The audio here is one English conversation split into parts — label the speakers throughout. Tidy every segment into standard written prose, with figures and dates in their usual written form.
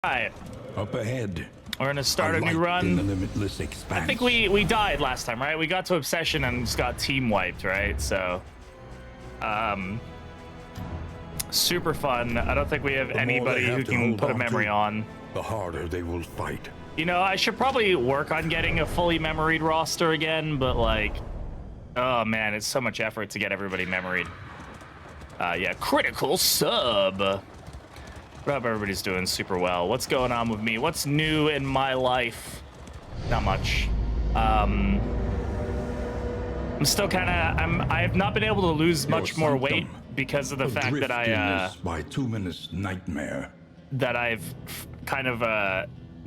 Speaker 1: Alright,
Speaker 2: Up ahead.
Speaker 1: we're gonna start a new
Speaker 2: In the
Speaker 1: run.
Speaker 2: limitless expanse.
Speaker 1: I think we died last time, right? We got to Obsession and just got team wiped, right? So, super fun. I don't think we have anybody who can put a memory on.
Speaker 2: The harder they will fight.
Speaker 1: You know, I should probably work on getting a fully memoried roster again, but like, oh man, it's so much effort to get everybody memoried. Yeah, critical sub. I hope everybody's doing super well. What's going on with me? What's new in my life? Not much. I'm still kind of. I have not been able to lose much more weight because of the fact that
Speaker 2: by 2 minutes nightmare.
Speaker 1: that I've kind of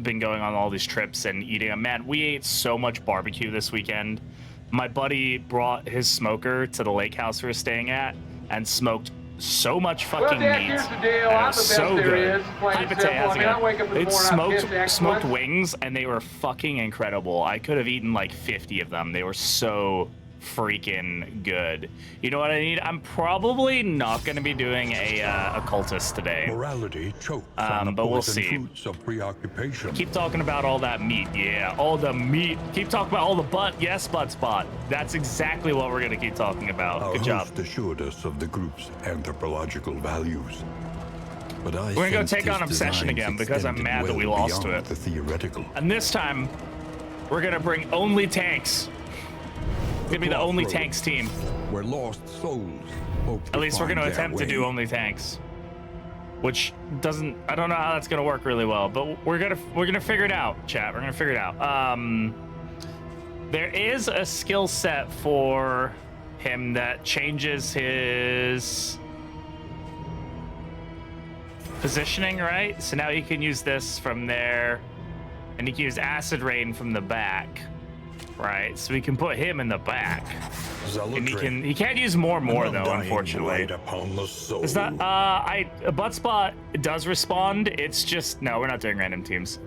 Speaker 1: been going on all these trips and eating. Man, we ate so much barbecue this weekend. My buddy brought his smoker to the lake house we were staying at and smoked so much fucking meat.
Speaker 3: Here's the deal. I'm the best
Speaker 1: So
Speaker 3: there
Speaker 1: good.
Speaker 3: is. Plain
Speaker 1: Hi,
Speaker 3: and
Speaker 1: Pate,
Speaker 3: simple.
Speaker 1: how's
Speaker 3: I
Speaker 1: it
Speaker 3: mean, I
Speaker 1: going?
Speaker 3: wake up in the
Speaker 1: It's
Speaker 3: morning, I'm pissed,
Speaker 1: smoked
Speaker 3: excellent.
Speaker 1: wings, and they were fucking incredible. I could have eaten like 50 of them. They were so freaking good. You know what I need? I'm probably not going to be doing a occultist today.
Speaker 2: Morality chokes on the
Speaker 1: but we'll
Speaker 2: poison
Speaker 1: see.
Speaker 2: fruits of preoccupation.
Speaker 1: Keep talking about all that meat. Yeah, all the meat. Keep talking about all the butt. Yes, butt spot. That's exactly what we're going to keep talking about.
Speaker 2: Our
Speaker 1: Good job.
Speaker 2: host assured us of the group's anthropological values. But I
Speaker 1: We're gonna go
Speaker 2: sense
Speaker 1: take
Speaker 2: his
Speaker 1: on Obsession
Speaker 2: designs
Speaker 1: again because I'm
Speaker 2: extended
Speaker 1: mad that we
Speaker 2: well
Speaker 1: lost to
Speaker 2: beyond
Speaker 1: it.
Speaker 2: the theoretical.
Speaker 1: And this time, we're going to bring OnlyTanks. It's going to be the OnlyTanks team.
Speaker 2: Where lost souls hope
Speaker 1: At least we're
Speaker 2: find
Speaker 1: going to
Speaker 2: their
Speaker 1: attempt to do
Speaker 2: way.
Speaker 1: OnlyTanks, which doesn't. I don't know how that's going to work really well, but we're gonna figure it out, chat. We're gonna figure it out. There is a skill set for him that changes his positioning, right? So now he can use this from there, and he can use Acid Rain from the back, right? So we can put him in the back. And he can't use more though, unfortunately. Is that a butt spot does respond? It's just no, we're not doing random teams.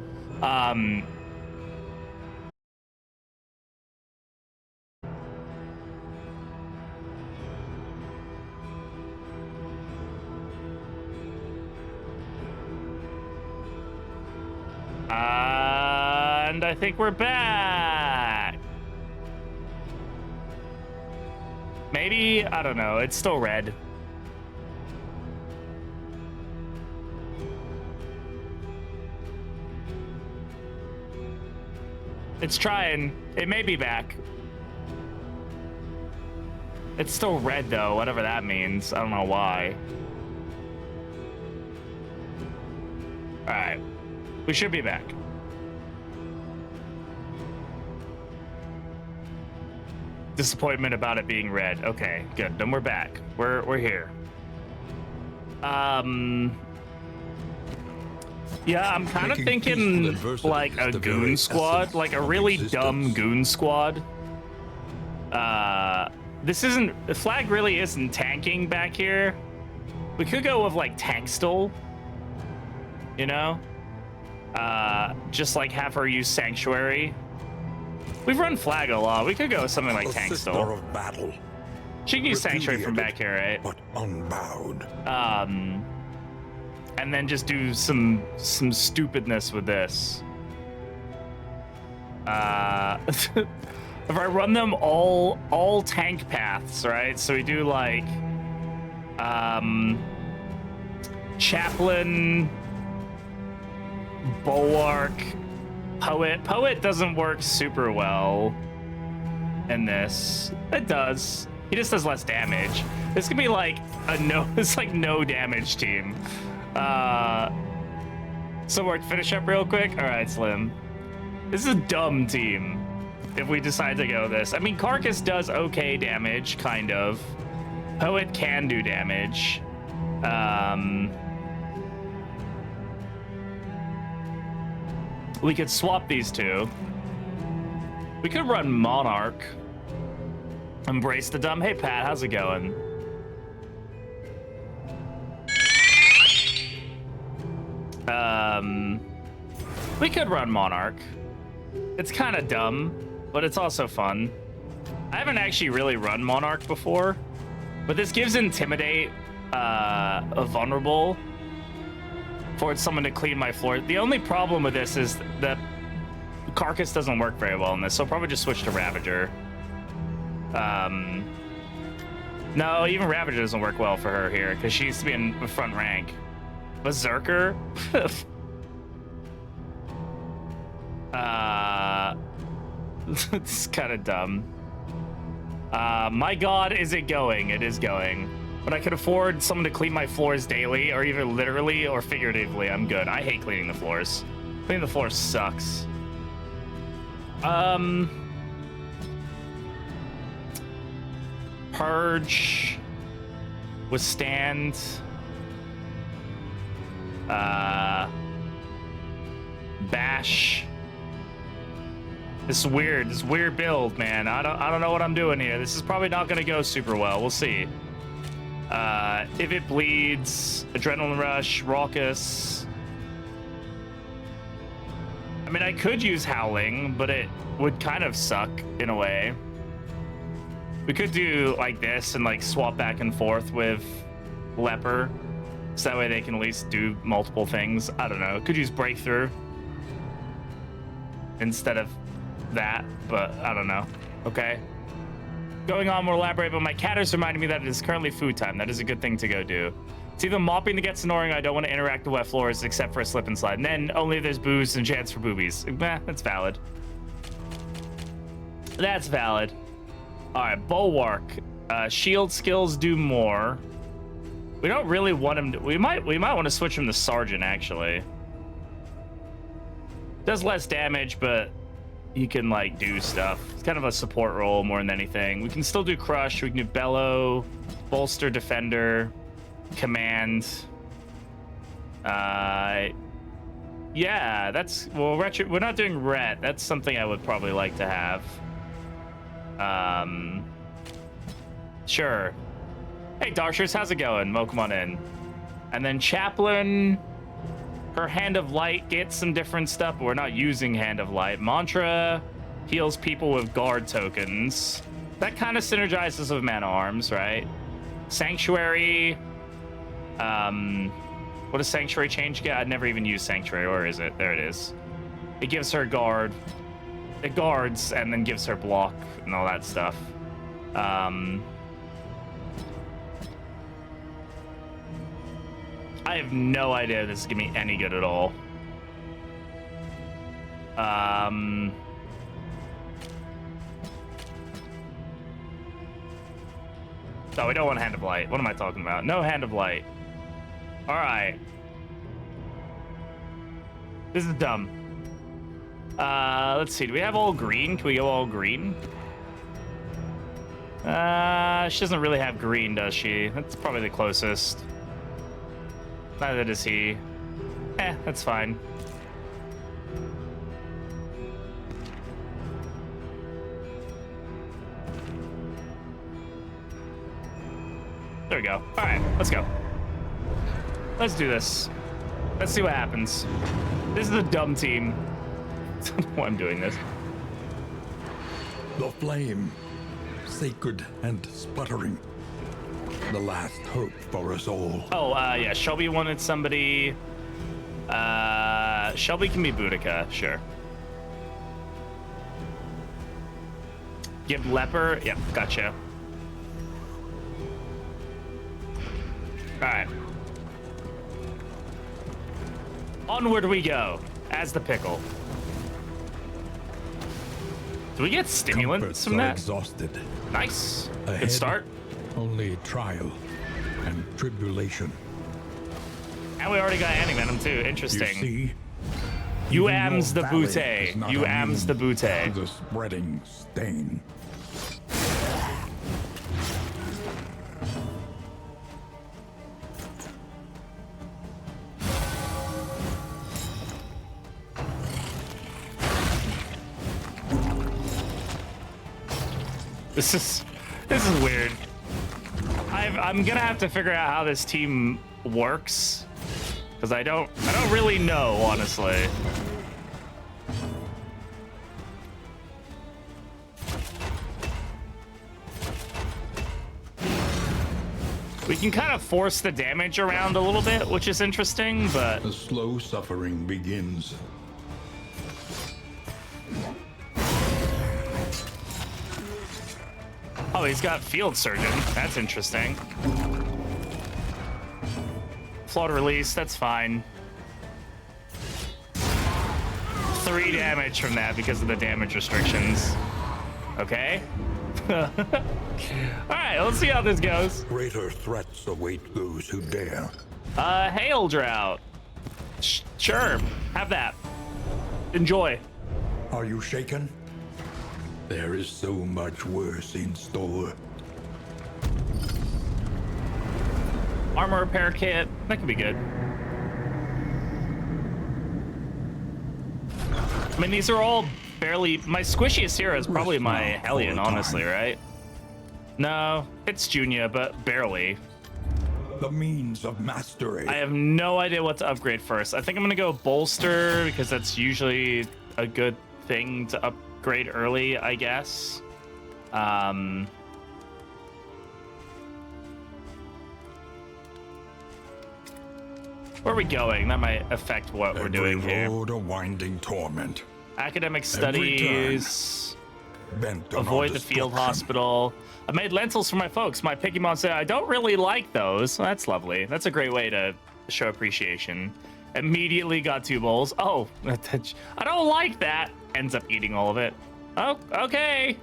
Speaker 1: And I think we're back. Maybe, I don't know. It's still red. It's trying. It may be back. It's still red though, whatever that means. I don't know why. All right. We should be back. Disappointment about it being red. Okay, good. Then we're back. We're here. Yeah, I'm kind of thinking like a goon squad, like a really dumb goon squad. This isn't, the flag really isn't tanking back here. We could go with like tank stole, you know? Just like have her use sanctuary. We've run flag a lot. We could go with something like tank stole.
Speaker 2: Of battle,
Speaker 1: She can use sanctuary from back here, right?
Speaker 2: but unbowed.
Speaker 1: And then just do some stupidness with this. If I run them all tank paths, right? So we do like chaplain, bulwark, poet. Poet doesn't work super well in this. It does. He just does less damage. This could be like a no. It's like no damage team. So we're finish up real quick. All right, Slim. This is a dumb team. If we decide to go this, I mean, Carcass does okay damage, kind of. Poet can do damage. We could swap these two. We could run Monarch. Embrace the dumb. Hey, Pat, how's it going? We could run Monarch. It's kind of dumb, but it's also fun. I haven't actually really run Monarch before, but this gives Intimidate a vulnerable, for someone to clean my floor. The only problem with this is that Carcass doesn't work very well in this, so I'll probably just switch to Ravager. No, even Ravager doesn't work well for her here because she used to be in the front rank. Berserker? It's kind of dumb. My god, is it going? It is going. But I could afford someone to clean my floors daily, or either literally or figuratively. I'm good. I hate cleaning the floors. Cleaning the floors sucks. Purge. Withstand. Bash. This is weird. This weird build, man. I don't know what I'm doing here. This is probably not gonna go super well. We'll see. If it bleeds, adrenaline rush, raucous. I mean, I could use howling, but it would kind of suck in a way. We could do like this and like swap back and forth with leper, so that way they can at least do multiple things. I don't know. Could use breakthrough instead of that, but I don't know. Okay. Going on, we'll elaborate, but my cat is reminding me that it is currently food time. That is a good thing to go do. It's either mopping that gets annoying, I don't want to interact with wet floors except for a slip and slide. And then only if there's booze and chance for boobies. That's valid. That's valid. All right, Bulwark. Shield skills do more. We don't really want him to, we might want to switch him to Sergeant, actually. Does less damage, but he can like do stuff. It's kind of a support role more than anything. We can still do Crush. We can do Bellow, Bolster, Defender, Command. Yeah, that's, well, Retro, we're not doing Ret. That's something I would probably like to have. Sure. Hey, Darkshires, how's it going? Mo, come on in. And then Chaplain, her Hand of Light gets some different stuff, but we're not using Hand of Light. Mantra heals people with guard tokens. That kind of synergizes with Man Arms, right? Sanctuary. What does Sanctuary change get? I'd never even used Sanctuary, or is it? There it is. It gives her guard. It guards and then gives her block and all that stuff. I have no idea if this is gonna be any good at all. No, we don't want Hand of Light. What am I talking about? No Hand of Light. All right. This is dumb. Let's see. Do we have all green? Can we go all green? She doesn't really have green, does she? That's probably the closest. Neither does he. That's fine. There we go. All right, let's go. Let's do this. Let's see what happens. This is a dumb team. I don't know why I'm doing this.
Speaker 2: The flame, sacred and sputtering. The last hope for us all.
Speaker 1: Oh, yeah, Shelby wanted somebody. Shelby can be Boudica, sure. Give Leper, yep, gotcha. All right. Onward we go, as the pickle. Do we get stimulants from that?
Speaker 2: Exhausted.
Speaker 1: Nice.
Speaker 2: Ahead,
Speaker 1: good start.
Speaker 2: Only trial and tribulation.
Speaker 1: And we already got Animenum too. Interesting.
Speaker 2: You see,
Speaker 1: you ams the booty. You ams the booty.
Speaker 2: The spreading stain.
Speaker 1: This is weird. I'm gonna have to figure out how this team works, because I don't really know, honestly. We can kind of force the damage around a little bit, which is interesting, but...
Speaker 2: The slow suffering begins.
Speaker 1: Oh, he's got field surgeon. That's interesting. Flood release, that's fine. 3 damage from that because of the damage restrictions. Okay. All right, let's see how this goes.
Speaker 2: Greater threats await those who dare.
Speaker 1: Hail drought. Sure, have that. Enjoy.
Speaker 2: Are you shaken? There is so much worse in store.
Speaker 1: Armor repair kit, that could be good. I mean, these are all barely... My squishiest hero is probably my Hellion, honestly, right? No, it's Junior, but barely.
Speaker 2: The means of mastery.
Speaker 1: I have no idea what to upgrade first. I think I'm gonna go bolster because that's usually a good thing to upgrade early, I guess. Where are we going? That might affect what we're doing here.
Speaker 2: Road a winding torment.
Speaker 1: Academic studies. Avoid the field hospital. I made lentils for my folks. My picky mom said I don't really like those. Well, that's lovely. That's a great way to show appreciation. Immediately got 2 bowls. Oh, I don't like that. Ends up eating all of it. Oh, okay.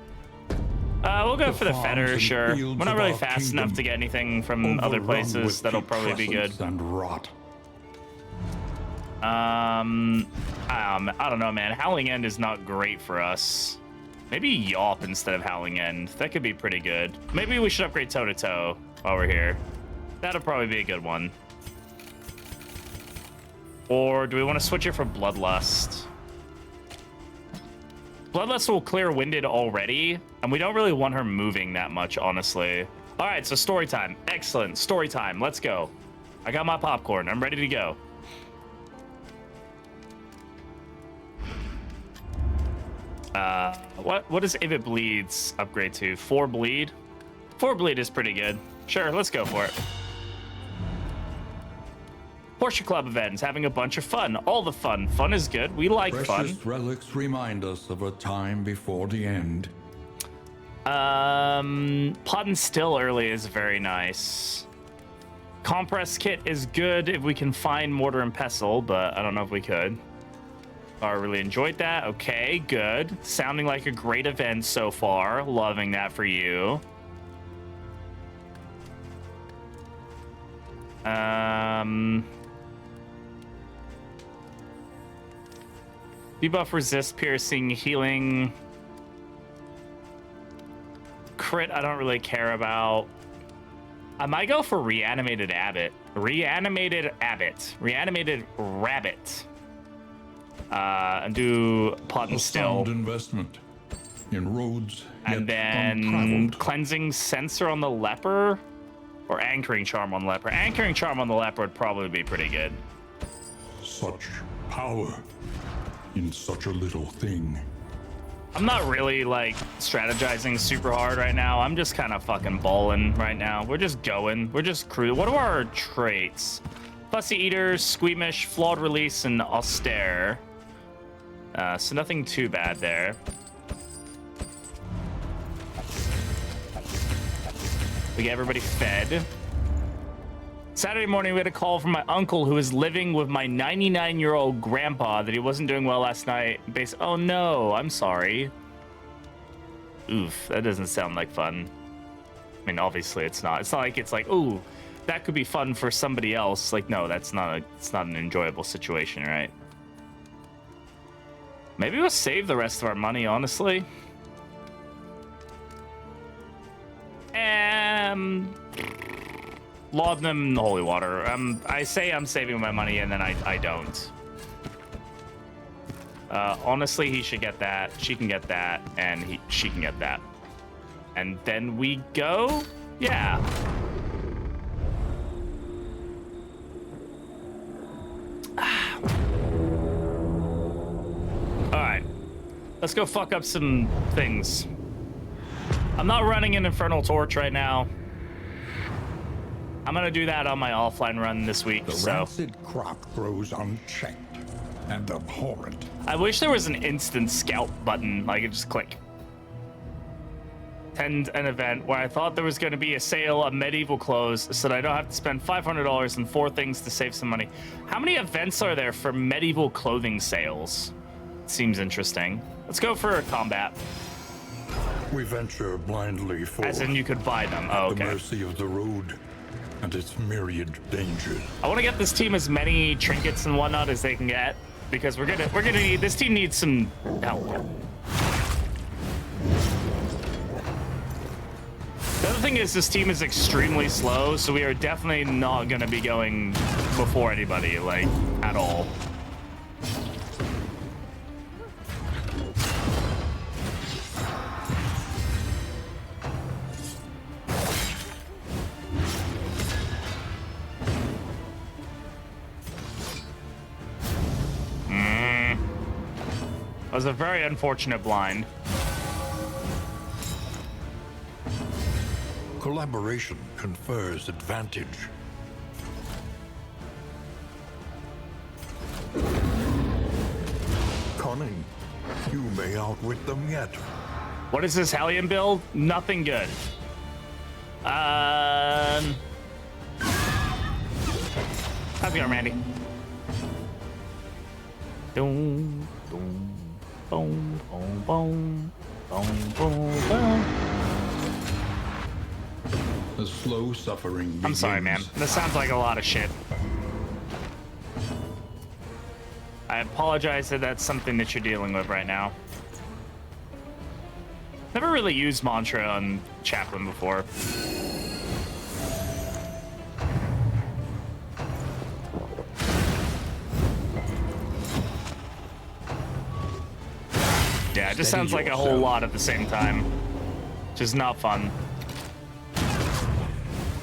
Speaker 1: We'll go for the fetter, sure. We're not really fast enough to get anything from other places. That'll probably be good.
Speaker 2: And rot.
Speaker 1: I don't know, man. Howling End is not great for us. Maybe Yawp instead of Howling End. That could be pretty good. Maybe we should upgrade Toe to Toe while we're here. That'll probably be a good one. Or do we want to switch it for Bloodlust? Bloodlust will clear Winded already, and we don't really want her moving that much, honestly. All right, so story time. Excellent. Story time. Let's go. I got my popcorn. I'm ready to go. What does If It Bleeds upgrade to? 4 bleed? 4 bleed is pretty good. Sure, let's go for it. Porsche Club events, having a bunch of fun. All the fun. Fun is good. We like fun.
Speaker 2: Precious relics remind us of a time before the end.
Speaker 1: Pot and Still early is very nice. Compress kit is good if we can find Mortar and Pestle, but I don't know if we could. I really enjoyed that. Okay, good. Sounding like a great event so far. Loving that for you. Debuff, resist, piercing, healing. Crit, I don't really care about. I might go for Reanimated Abbot. Reanimated Abbot. Reanimated Rabbit. And do Pot and Still.
Speaker 2: Investment in roads.
Speaker 1: And then Cleansing Sensor on the Leper, or Anchoring Charm on the Leper. Anchoring Charm on the Leper would probably be pretty good.
Speaker 2: Such power in such a little thing.
Speaker 1: I'm not really like strategizing super hard right now. I'm just kind of fucking balling right now. We're just going. We're just cruising. What are our traits? Fussy Eater, Squeamish, Flawed Release, and Austere. So nothing too bad there. We get everybody fed. Saturday morning, we had a call from my uncle who is living with my 99-year-old grandpa that he wasn't doing well last night. Oh no, I'm sorry. Oof, that doesn't sound like fun. I mean, obviously it's not. It's not like it's like, ooh, that could be fun for somebody else. Like, no, it's not an enjoyable situation, right? Maybe we'll save the rest of our money, honestly. Laudanum and Holy Water. I say I'm saving my money and then I don't. Honestly, he should get that. She can get that, and she can get that. And then we go. Yeah. All right. Let's go fuck up some things. I'm not running an Infernal Torch right now. I'm gonna do that on my offline run this week.
Speaker 2: The
Speaker 1: so
Speaker 2: rancid crop grows unchecked and abhorrent.
Speaker 1: I wish there was an instant scout button I could just click. Attend an event where I thought there was going to be a sale of medieval clothes so that I don't have to spend $500 on 4 things to save some money. How many events are there for medieval clothing sales? Seems interesting. Let's go for a combat.
Speaker 2: We venture blindly forward.
Speaker 1: As in you could buy them. Oh, okay.
Speaker 2: At the mercy of the road and its myriad dangers.
Speaker 1: I want to get this team as many trinkets and whatnot as they can get because we're gonna need, this team needs some help. The other thing is this team is extremely slow, so we are definitely not going to be going before anybody, like, at all. That was a very unfortunate blind.
Speaker 2: Collaboration confers advantage. Cunning. You may outwit them yet.
Speaker 1: What is this Hellion build? Nothing good. How's it going, Randy? Boom, boom, boom, boom, boom, boom, boom, boom.
Speaker 2: The slow suffering begins.
Speaker 1: I'm sorry, man. This sounds like a lot of shit. I apologize that that's something that you're dealing with right now. Never really used mantra on Chaplain before. Yeah, it just sounds like a whole lot at the same time. Just not fun.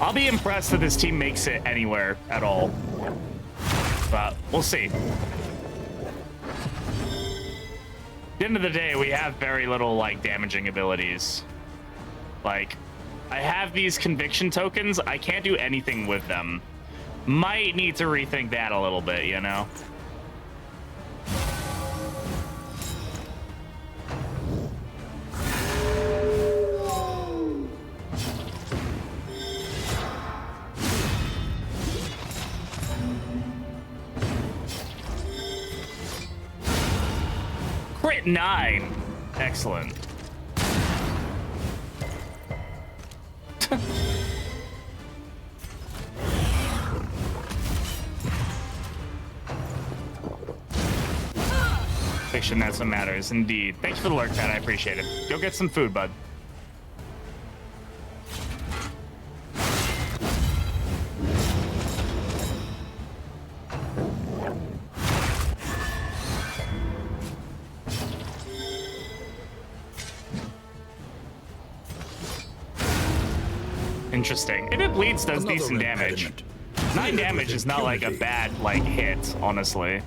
Speaker 1: I'll be impressed that this team makes it anywhere at all. But we'll see. At the end of the day, we have very little, like, damaging abilities. Like, I have these conviction tokens. I can't do anything with them. Might need to rethink that a little bit, you know? Crit 9. Excellent. Fiction, that's what matters, indeed. Thank you for the lurk, Pat. I appreciate it. Go get some food, bud. Interesting. If it bleeds, does decent damage. 9 damage is not like a bad like hit, honestly.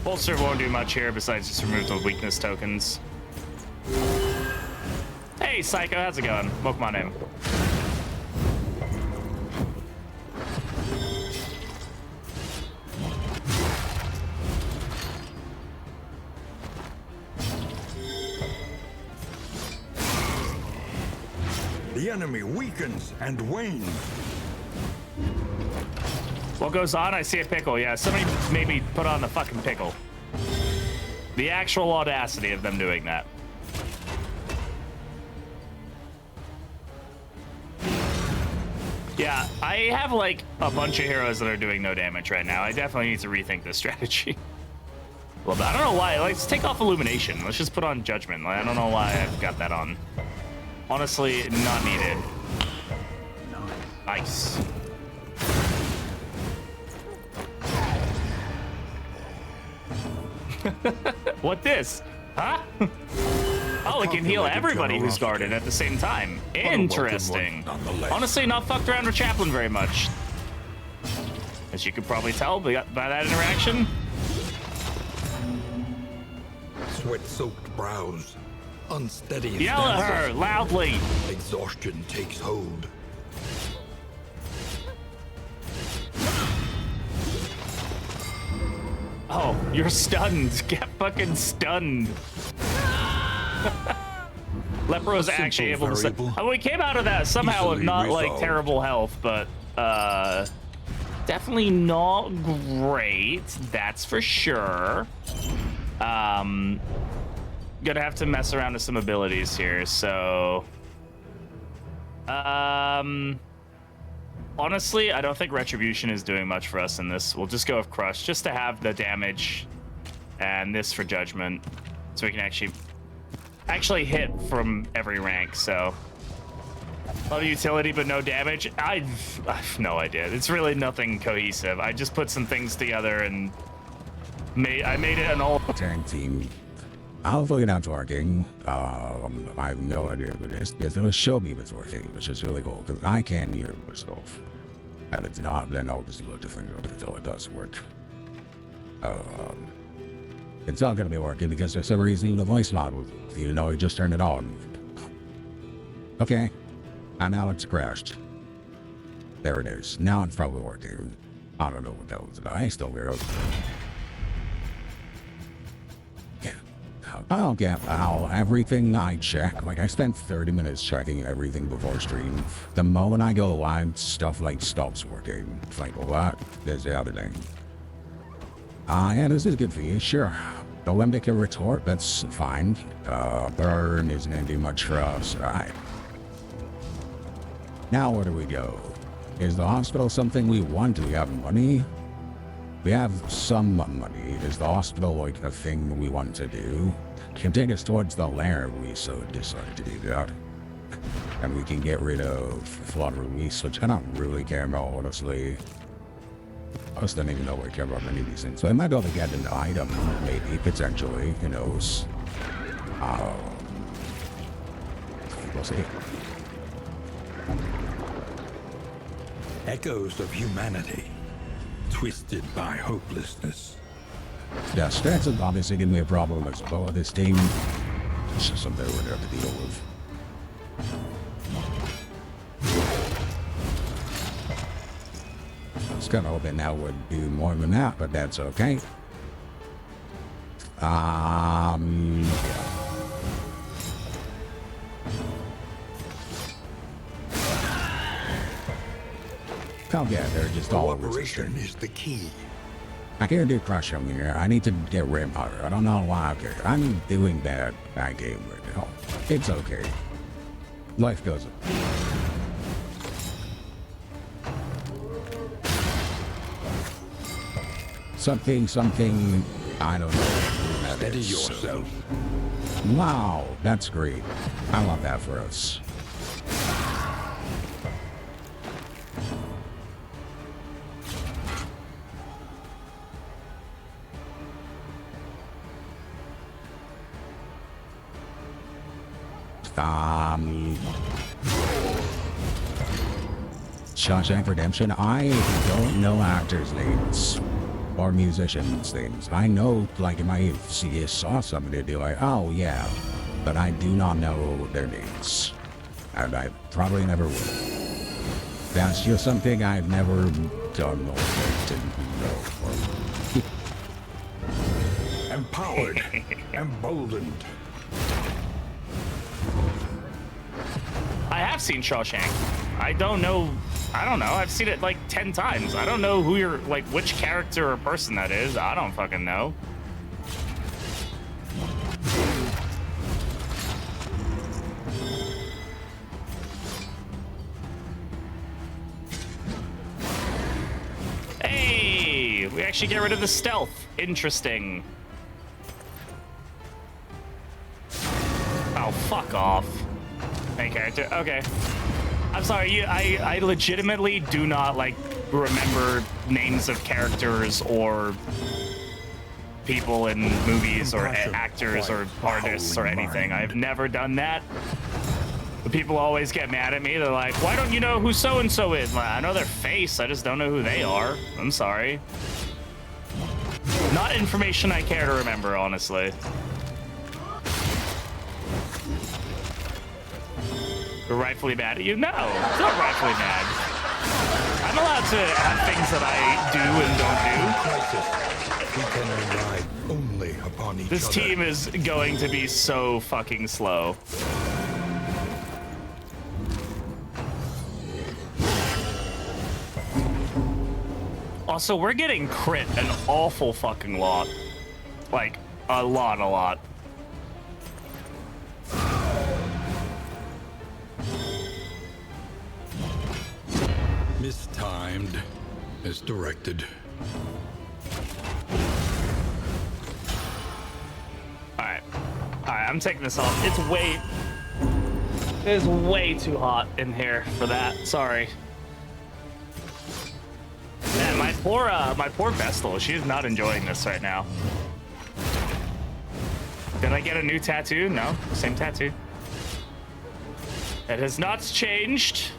Speaker 1: Bolster won't do much here besides just remove the weakness tokens. Hey, Psycho, how's it going? Welcome on in.
Speaker 2: The enemy weakens and wanes.
Speaker 1: What goes on? I see a pickle. Yeah, somebody maybe put on the fucking pickle. The actual audacity of them doing that. Yeah, I have like a bunch of heroes that are doing no damage right now. I definitely need to rethink this strategy. Well, I don't know why. Let's take off Illumination. Let's just put on Judgment. I don't know why I've got that on. Honestly, not needed. Nice. What this? Huh? Oh, it can heal everybody who's guarded at the same time. Interesting. Honestly, not fucked around with Chaplain very much. As you could probably tell by that interaction.
Speaker 2: Sweat-soaked brows, Unsteady
Speaker 1: Yell at her
Speaker 2: stances.
Speaker 1: loudly.
Speaker 2: Exhaustion takes hold.
Speaker 1: Oh, you're stunned. Get fucking stunned. Lepro's actually able to say, oh, we came out of that somehow with not like terrible health, but definitely not great, that's for sure. Gonna have to mess around with some abilities here, so honestly, I don't think Retribution is doing much for us in this. We'll just go with Crush just to have the damage, and this for Judgment, so we can actually hit from every rank. So a lot of utility but no damage. I've no idea. It's really nothing cohesive. I just put some things together and I made it an all
Speaker 3: tank team. I'll figure it out working. I have no idea what it is. It's gonna show me if it's working, which is really cool because I can't hear myself. And it's not, then I'll just look different until it does work. It's not gonna be working because for some reason the voice model, you know, you just turned it on. Okay, and now it's crashed. There it is. Now it's probably working. I don't know what that was. I still hear it. I don't get how everything I check, like I spent 30 minutes checking everything before stream. The moment I go live, stuff like stops working. It's like, what? There's the other thing. Yeah, this is good for you, sure. The Olympic retort, that's fine. Burn isn't gonna do much for us, right? Now where do we go? Is the hospital something we want? Do we have money? We have some money. Is the hospital like a thing we want to do? Can take us towards the lair if we so decide to do that. And we can get rid of flood release, which I don't really care about, honestly. I just don't even know what I care about any of these things. So I might be able to get an item, maybe, potentially, who knows. We'll see.
Speaker 2: Echoes of humanity, twisted by hopelessness.
Speaker 3: Yeah, stats is obviously giving me a problem as well with this team. It's just something we're gonna have to deal with. I was kind of hoping that would do more than that, but that's okay. Yeah. Oh yeah, they're just all
Speaker 2: Cooperation is the key.
Speaker 3: I can't do crush on here. I need to get rim harder. I don't know why I'm doing bad that game right now. It's okay. Life goes on. Something, I don't know.
Speaker 2: Steady yourself.
Speaker 3: Wow, that's great. I love that for us. Shawshank Redemption. I don't know actors' names or musicians' names. I know, like, if I saw somebody do it, oh yeah, but I do not know their names, and I probably never will. That's just something I've never done or didn't know.
Speaker 2: Empowered, emboldened.
Speaker 1: I have seen Shawshank. I don't know. I've seen it like 10 times. I don't know who you're, like, which character or person that is. I don't fucking know. Hey, we actually get rid of the stealth. Interesting. Oh, fuck off. Main character. Okay. I'm sorry. I legitimately do not, like, remember names of characters or people in movies or actors or artists or anything. I've never done that. But people always get mad at me. They're like, why don't you know who so-and-so is? Like, I know their face. I just don't know who they are. I'm sorry. Not information I care to remember, honestly. We're rightfully mad at you? No, it's not rightfully mad. I'm allowed to have things that I do and don't do.
Speaker 2: Crisis. We can rely only upon each other.
Speaker 1: This team is going to be so fucking slow. Also, we're getting crit an awful fucking lot. Like, a lot.
Speaker 2: Mistimed, misdirected.
Speaker 1: Alright, I'm taking this off. It is way too hot in here for that. Sorry. Man, my poor Vestal, she is not enjoying this right now. Did I get a new tattoo? No, same tattoo. It has not changed.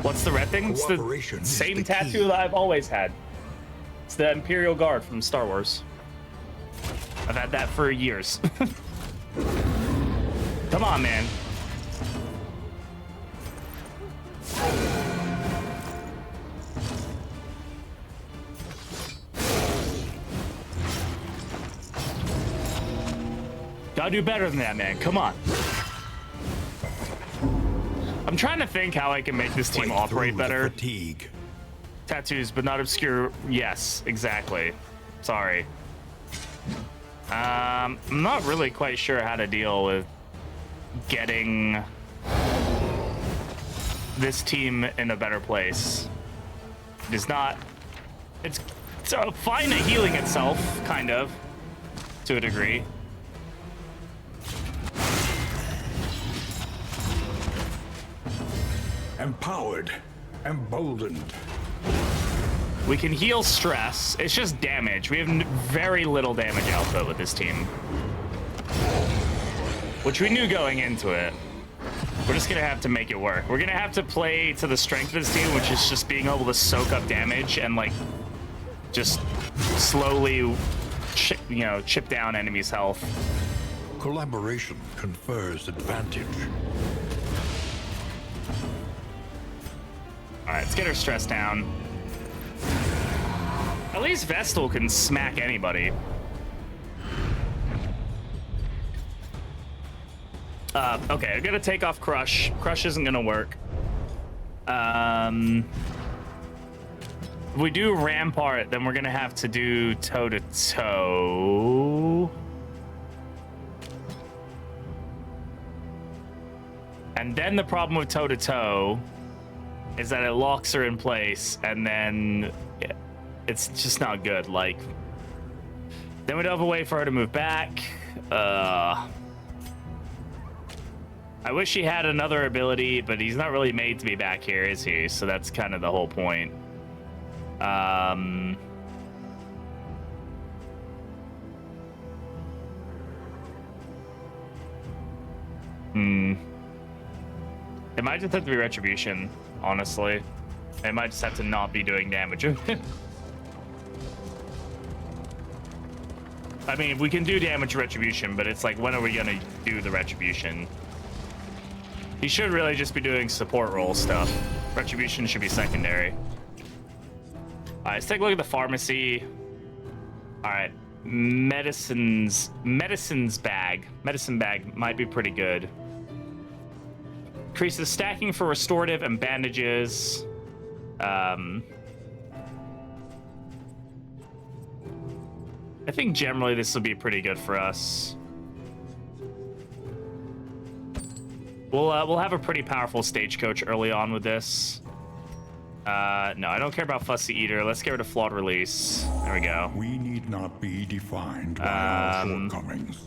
Speaker 1: What's the red thing? It's the same tattoo that I've always had. It's the Imperial Guard from Star Wars. I've had that for years. Come on, man. Gotta do better than that, man. Come on. I'm trying to think how I can make this team operate better.
Speaker 2: Fatigue.
Speaker 1: Tattoos, but not obscure. Yes, exactly. Sorry. I'm not really quite sure how to deal with getting this team in a better place. It is not. It's fine at healing itself, kind of, to a degree.
Speaker 2: Empowered, emboldened.
Speaker 1: We can heal stress. It's just damage. We have very little damage output with this team, which we knew going into it. We're just gonna have to make it work. We're gonna have to play to the strength of this team, which is just being able to soak up damage and like just slowly, chip down enemies' health.
Speaker 2: Collaboration confers advantage.
Speaker 1: All right, let's get her stress down. At least Vestal can smack anybody. Okay, I'm gonna take off Crush. Crush isn't gonna work. If we do Rampart, then we're gonna have to do toe-to-toe. And then the problem with toe-to-toe is that it locks her in place, and then it's just not good. Like, then we'd have a way for her to move back. I wish he had another ability, but he's not really made to be back here, is he? So that's kind of the whole point. It might just have to be Retribution, honestly. It might just have to not be doing damage. I mean, we can do damage Retribution, but it's like, when are we gonna do the Retribution? He should really just be doing support role stuff. Retribution should be secondary. All right, let's take a look at the pharmacy. All right, medicine bag might be pretty good. Increases stacking for restorative and bandages. I think generally this will be pretty good for us. We'll have a pretty powerful stagecoach early on with this. No, I don't care about Fussy Eater. Let's get rid of Flawed Release. There we go.
Speaker 2: We need not be defined by our shortcomings.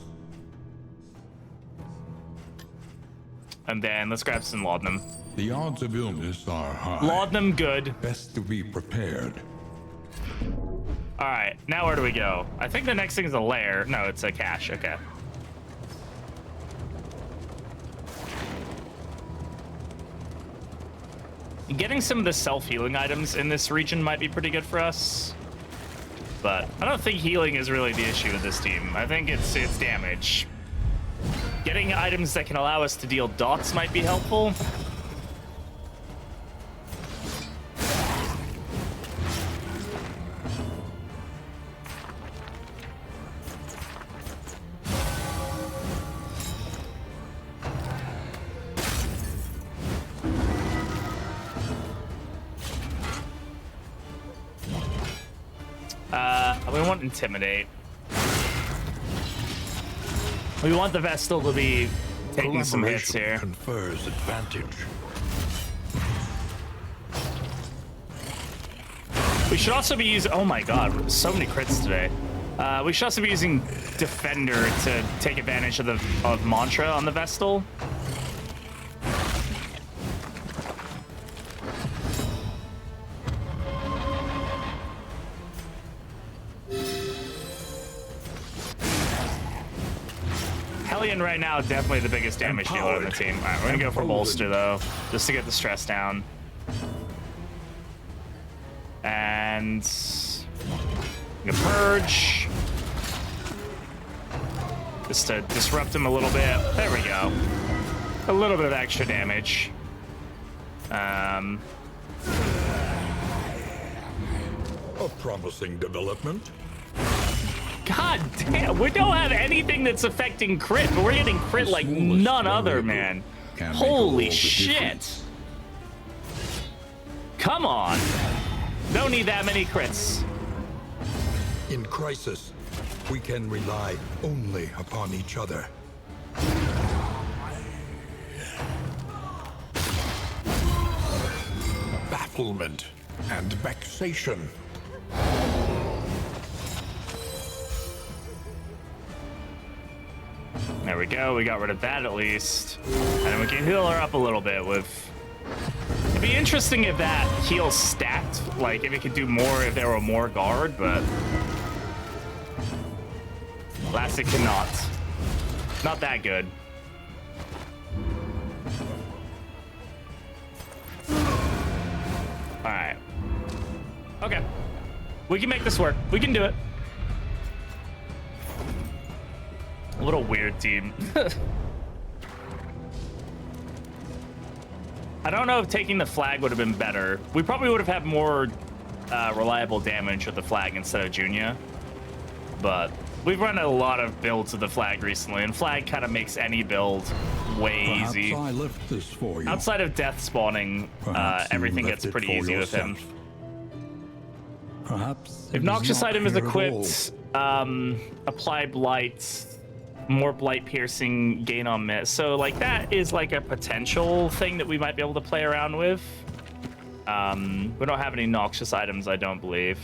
Speaker 1: And then let's grab some Laudanum.
Speaker 2: The odds of illness are high.
Speaker 1: Laudanum, good.
Speaker 2: Best to be prepared.
Speaker 1: All right, now where do we go? I think the next thing is a lair. No, it's a cache. Okay. Getting some of the self-healing items in this region might be pretty good for us. But I don't think healing is really the issue with this team. I think it's damage. Getting items that can allow us to deal dots might be helpful. We want Intimidate. We want the Vestal to be taking some hits here.
Speaker 2: Confers advantage.
Speaker 1: We should also be using... Oh my god, so many crits today. We should also be using Defender to take advantage of Mantra on the Vestal. Hellion right now, definitely the biggest damage dealer on the team. All right, we're gonna go for Bolster though, just to get the stress down. And I'm gonna Purge, just to disrupt him a little bit. There we go. A little bit of extra damage.
Speaker 2: A promising development.
Speaker 1: God damn, we don't have anything that's affecting crit, but we're getting crit like none other, man. Holy shit. Come on. Don't need that many crits.
Speaker 2: In crisis, we can rely only upon each other. Bafflement and vexation.
Speaker 1: There we go. We got rid of that at least. And then we can heal her up a little bit with... It'd be interesting if that heal stacked. Like, if it could do more if there were more guard, but... Alas, it cannot. Not that good. Alright. Okay. We can make this work. We can do it. What a weird team. I don't know if taking the flag would have been better. We probably would have had more reliable damage with the flag instead of Junia. But we've run a lot of builds with the flag recently, and flag kind of makes any build way easy.
Speaker 2: I left this for you.
Speaker 1: Outside of death spawning, everything gets pretty easy with him.
Speaker 2: Perhaps
Speaker 1: if Noxious item is equipped, apply blight, more blight piercing, gain on miss. So like that is like a potential thing that we might be able to play around with. We don't have any noxious items, I don't believe.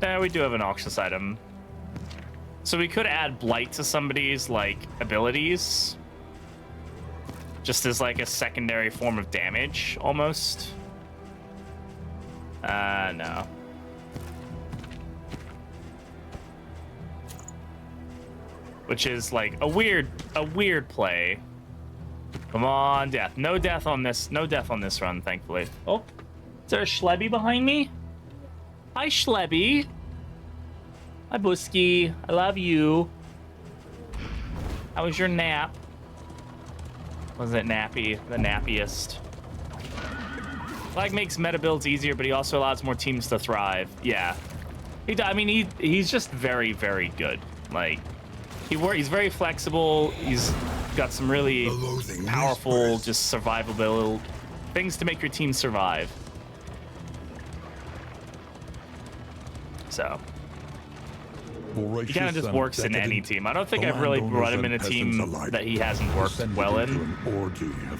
Speaker 1: Yeah, we do have a noxious item. So we could add blight to somebody's like abilities, just as like a secondary form of damage almost. No. Which is like a weird play. Come on, death. No death on this. No death on this run, thankfully. Oh, is there a Schlebby behind me? Hi, Schlebby. Hi, Busky. I love you. How was your nap? Was it nappy? The nappiest. Flag makes meta builds easier, but he also allows more teams to thrive. Yeah. He's just very, very good. Like, he's very flexible. He's got some really powerful, just survivable things to make your team survive. So he kind of just works in any team. I don't think I've really brought him in a team that he hasn't worked well in.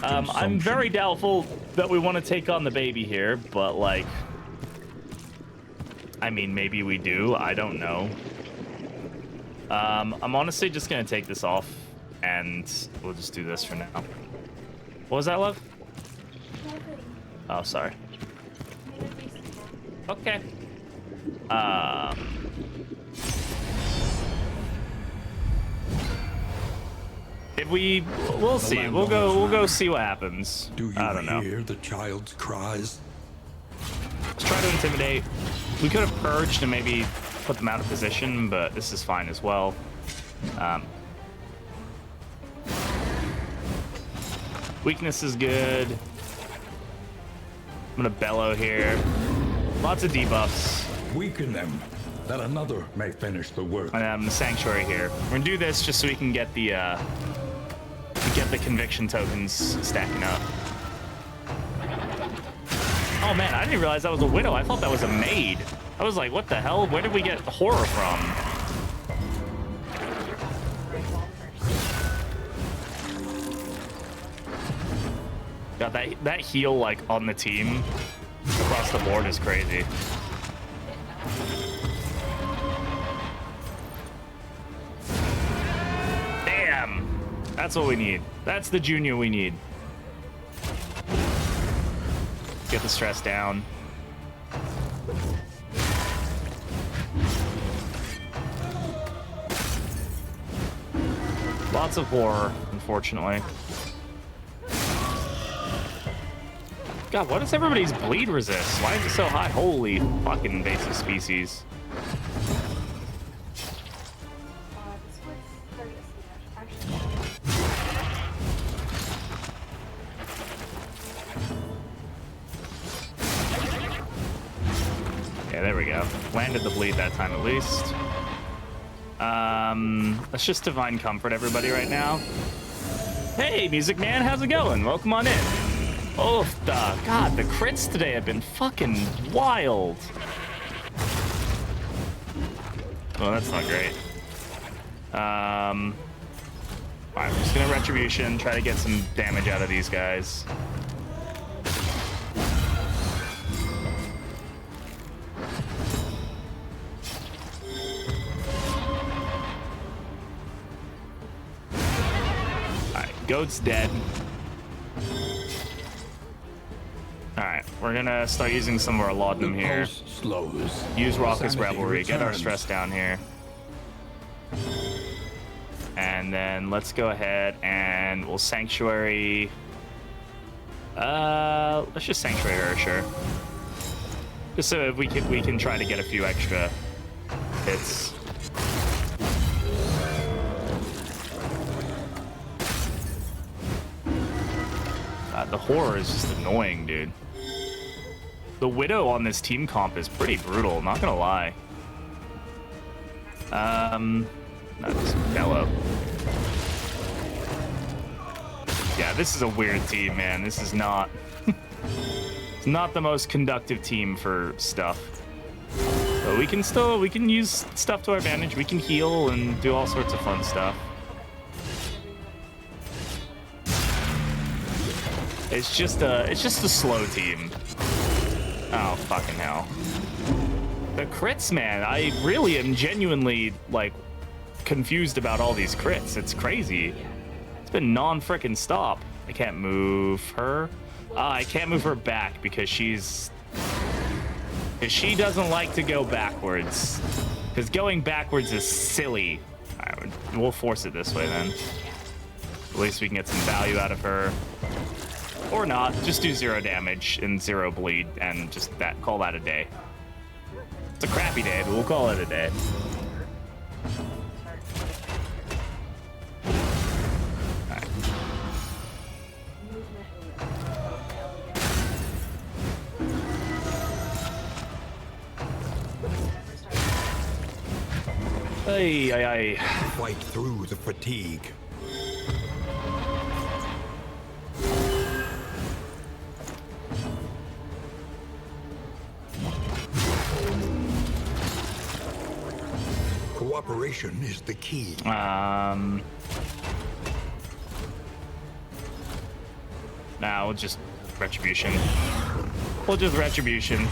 Speaker 1: I'm very doubtful that we want to take on the baby here, but like, I mean, maybe we do. I don't know. I'm honestly just gonna take this off, and we'll just do this for now. What was that, love? Oh, sorry. Okay. We'll see. We'll go see what happens. I don't know.
Speaker 2: Do you hear the child's cries?
Speaker 1: Let's try to intimidate. We could have purged and maybe put them out of position, but this is fine as well. Weakness is good. I'm gonna bellow here. Lots of debuffs.
Speaker 2: Weaken them, that another may finish the work.
Speaker 1: And I'm the sanctuary here. We're gonna do this just so we can get the conviction tokens stacking up. Oh man, I didn't realize that was a widow. I thought that was a maid. I was like, what the hell? Where did we get horror from? God, that heal like on the team across the board is crazy. Damn, that's what we need. That's the junior we need. Get the stress down. Lots of horror, unfortunately. God, what does everybody's bleed resist? Why is it so high? Holy fucking invasive species. Yeah, there we go. Landed the bleed that time at least. Let's just divine comfort everybody right now. Hey, Music Man, how's it going? Welcome on in. Oh, God, the crits today have been fucking wild. Oh, that's not great. Alright, we're just gonna Retribution, try to get some damage out of these guys. Goat's dead. Alright, we're gonna start using some of our laudanum here.
Speaker 2: Slows.
Speaker 1: Use Raucous Revelry, get our stress down here. And then let's go ahead and we'll Sanctuary. Let's just Sanctuary her, sure. Just so we can try to get a few extra hits. The horror is just annoying, dude. The Widow on this team comp is pretty brutal, not gonna lie. Not just Bellow. Yeah, this is a weird team, man. This is not... it's not the most conductive team for stuff. But we can use stuff to our advantage. We can heal and do all sorts of fun stuff. It's just a slow team. Oh, fucking hell. The crits, man. I really am genuinely, like, confused about all these crits. It's crazy. It's been non-frickin' stop. I can't move her. I can't move her back because she doesn't like to go backwards. Because going backwards is silly. All right, we'll force it this way then. At least we can get some value out of her. Or not, just do 0 damage and 0 bleed and just call that a day. It's a crappy day, but we'll call it a day. Alright. Ay.
Speaker 2: Fight through the fatigue. Cooperation is the key.
Speaker 1: Now we'll just Retribution. We'll just Retribution.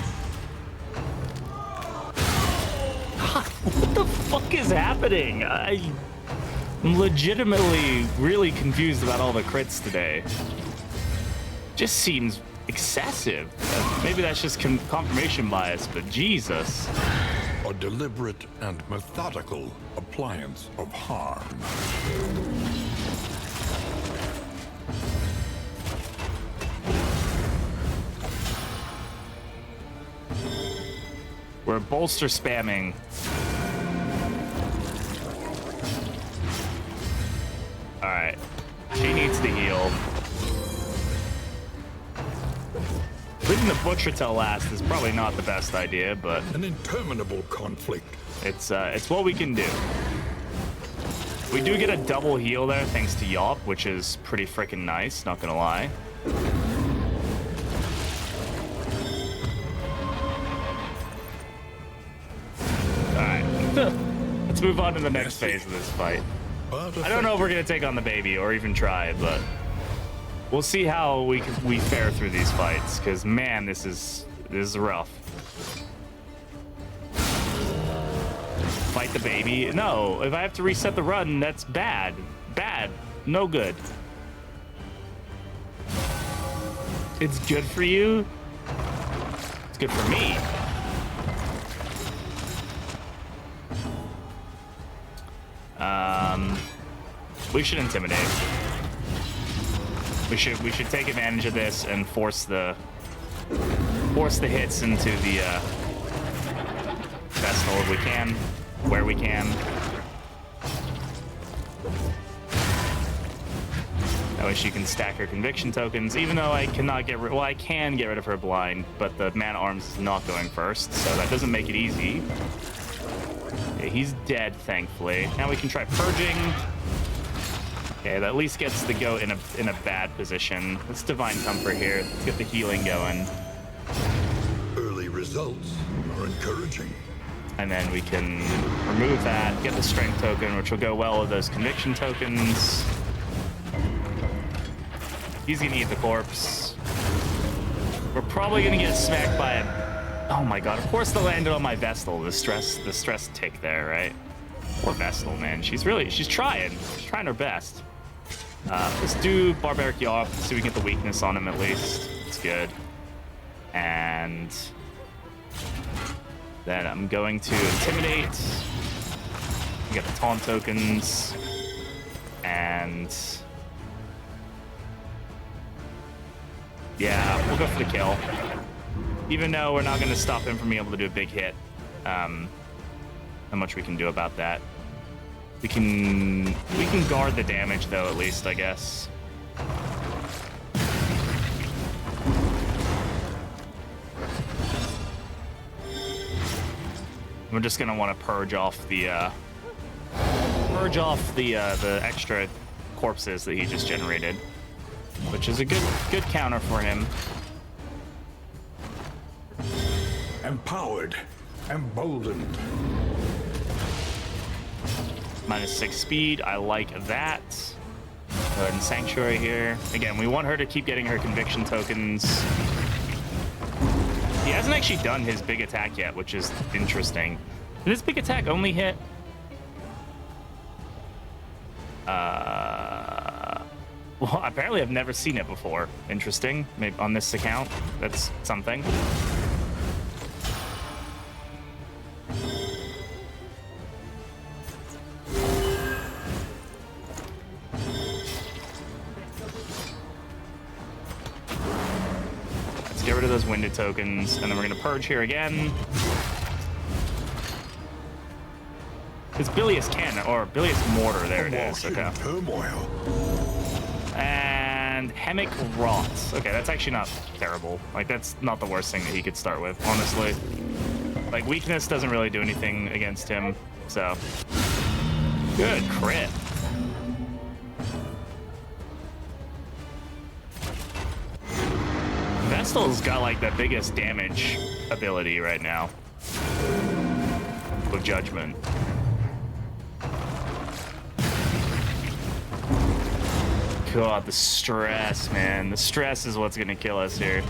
Speaker 1: God, what the fuck is happening? I'm legitimately really confused about all the crits today. Just seems excessive. Maybe that's just confirmation bias, but Jesus.
Speaker 2: A deliberate and methodical appliance of harm.
Speaker 1: We're bolster spamming. All right, she needs to heal. Leaving the butcher till last is probably not the best idea, but
Speaker 2: An interminable conflict.
Speaker 1: it's what we can do. We do get a double heal there thanks to Yop, which is pretty freaking nice, not gonna lie. Alright. Let's move on to the next phase of this fight. I don't know if we're gonna take on the baby or even try, but we'll see how we fare through these fights, because man, this is rough. Fight the baby? No, if I have to reset the run, that's bad. Bad. No good. It's good for you? It's good for me. We should intimidate. We should take advantage of this and force the hits into the Vestal if we can, where we can. That way she can stack her conviction tokens, even though I cannot get rid, well, I can get rid of her blind, but the man-at-arms is not going first, so that doesn't make it easy. Okay, he's dead, thankfully. Now we can try purging. Okay, that at least gets the goat in a bad position. Let's divine comfort here. Let's get the healing going.
Speaker 2: Early results are encouraging.
Speaker 1: And then we can remove that, get the strength token, which will go well with those conviction tokens. He's gonna eat the corpse. We're probably gonna get smacked by a... Oh my god, of course they landed on my Vestal. The stress tick there, right? Poor Vestal, man. She's trying. She's trying her best. Let's do Barbaric Yaw, so we can get the weakness on him at least. It's good. And then I'm going to Intimidate. We got the taunt tokens. And yeah, we'll go for the kill. Even though we're not going to stop him from being able to do a big hit. Not much we can do about that. We can guard the damage though, at least, I guess. We're just gonna want to purge off the extra corpses that he just generated, which is a good counter for him.
Speaker 2: Empowered, emboldened.
Speaker 1: -6 speed, I like that. Go ahead and Sanctuary here. Again, we want her to keep getting her conviction tokens. He hasn't actually done his big attack yet, which is interesting. Did his big attack only hit? Well, apparently I've never seen it before. Interesting. Maybe on this account, that's something. Get rid of those winded tokens, and then we're gonna purge here again. It's Bilious Cannon, or Bilious Mortar, there it is, okay.
Speaker 2: Turmoil.
Speaker 1: And Hemic Rot. Okay, that's actually not terrible. Like, that's not the worst thing that he could start with, honestly. Like, weakness doesn't really do anything against him, so. Good crit. Vestal's got like the biggest damage ability right now with Judgment. God, the stress, man. The stress is what's gonna kill us here.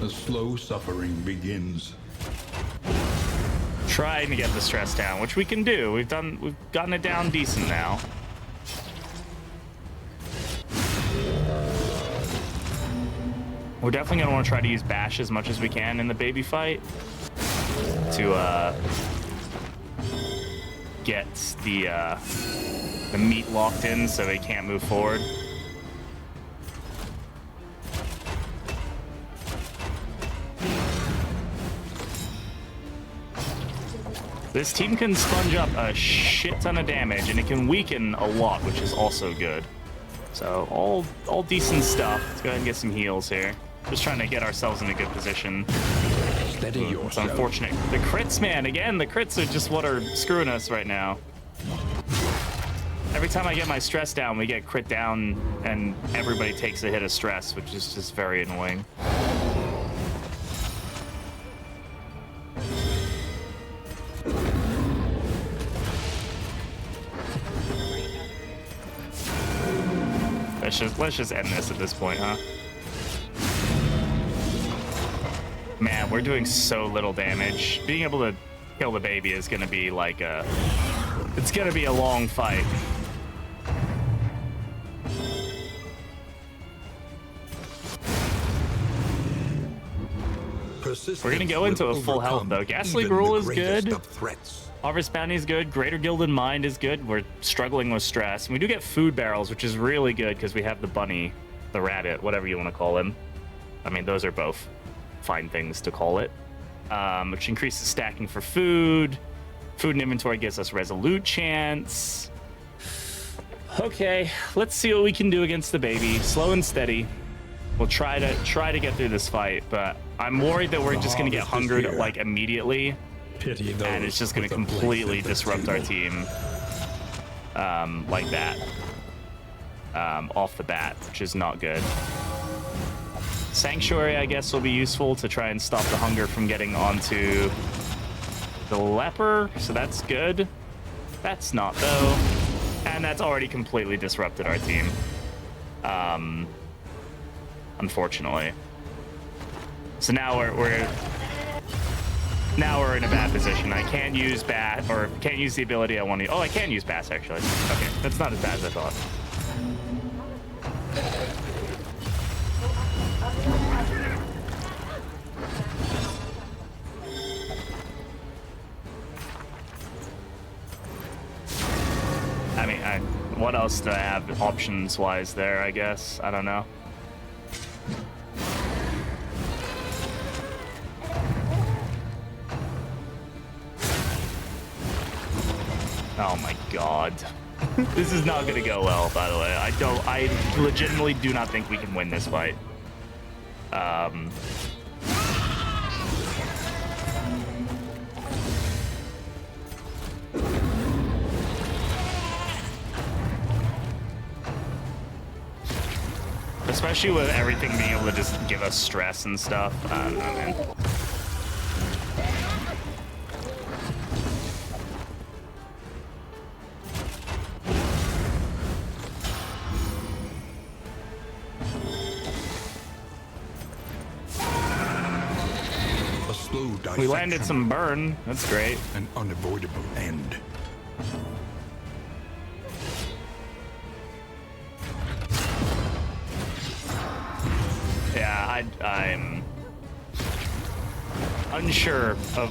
Speaker 2: The slow suffering begins.
Speaker 1: Trying to get the stress down, which we can do. We've gotten it down decent now. We're definitely gonna want to try to use bash as much as we can in the baby fight to get the meat locked in so they can't move forward. This team can sponge up a shit ton of damage, and it can weaken a lot, which is also good. So all decent stuff. Let's go ahead and get some heals here. Just trying to get ourselves in a good position.
Speaker 2: Steady yourself.
Speaker 1: It's unfortunate. The crits, man. Again, the crits are just what are screwing us right now. Every time I get my stress down, we get crit down, and everybody takes a hit of stress, which is just very annoying. Let's just end this at this point, huh? Man, we're doing so little damage. Being able to kill the baby is gonna be like it's gonna be a long fight. We're gonna go into a full health though. Ghastly Gruel is good. Harvest Bounty is good. Greater Gilded Mind is good. We're struggling with stress. And we do get food barrels, which is really good because we have the bunny, the rabbit, whatever you want to call him. I mean, those are both fine things to call it. Which increases stacking for food. Food and inventory gives us resolute chance. Okay, let's see what we can do against the baby. Slow and steady. We'll try to get through this fight, but I'm worried that we're just gonna get hungered like immediately. And it's just going to completely disrupt our team like that off the bat, which is not good. Sanctuary, I guess, will be useful to try and stop the hunger from getting onto the leper, so that's good. That's not, though. And that's already completely disrupted our team. Unfortunately. So now we're in a bad position. I can't use Bat, or can't use the ability I want to. Oh, I can use Bass, actually. Okay, that's not as bad as I thought. I mean, what else do I have options-wise there, I guess? I don't know. Oh my god. This is not gonna go well, by the way. I legitimately do not think we can win this fight. Especially with everything being able to just give us stress and stuff. I don't know, man. We landed some burn. That's great.
Speaker 2: An unavoidable end.
Speaker 1: Yeah, I'm unsure of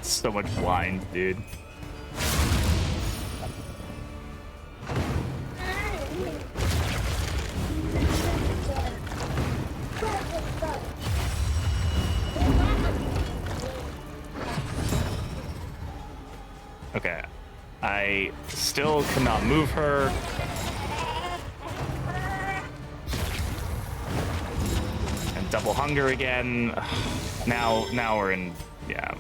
Speaker 1: so much blind, dude. Okay, I still cannot move her. And double hunger again. Now we're in, yeah.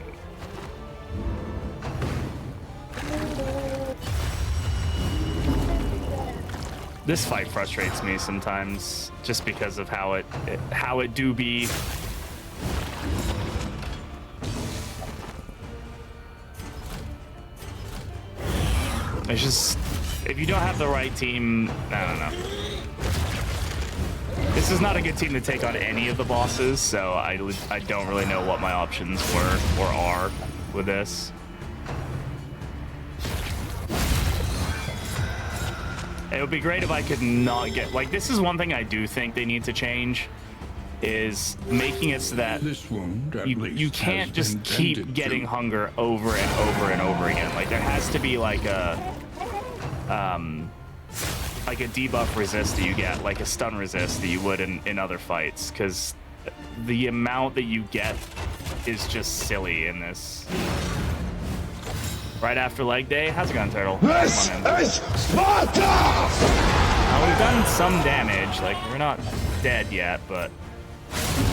Speaker 1: This fight frustrates me sometimes, just because of how it do be. It's just, if you don't have the right team, I don't know. This is not a good team to take on any of the bosses, so I don't really know what my options were or are with this. It would be great if I could not get, like, this is one thing I do think they need to change, is making it so that
Speaker 2: This wound, at
Speaker 1: you
Speaker 2: least,
Speaker 1: can't
Speaker 2: has
Speaker 1: just
Speaker 2: been
Speaker 1: keep
Speaker 2: tended
Speaker 1: getting
Speaker 2: to.
Speaker 1: hunger over and over and over again. Like there has to be like a debuff resist that you get, like a stun resist that you would in other fights, because the amount that you get is just silly in this. Right after leg day, how's it going, Turtle?
Speaker 4: This is Sparta!
Speaker 1: We've done some damage, like we're not dead yet, but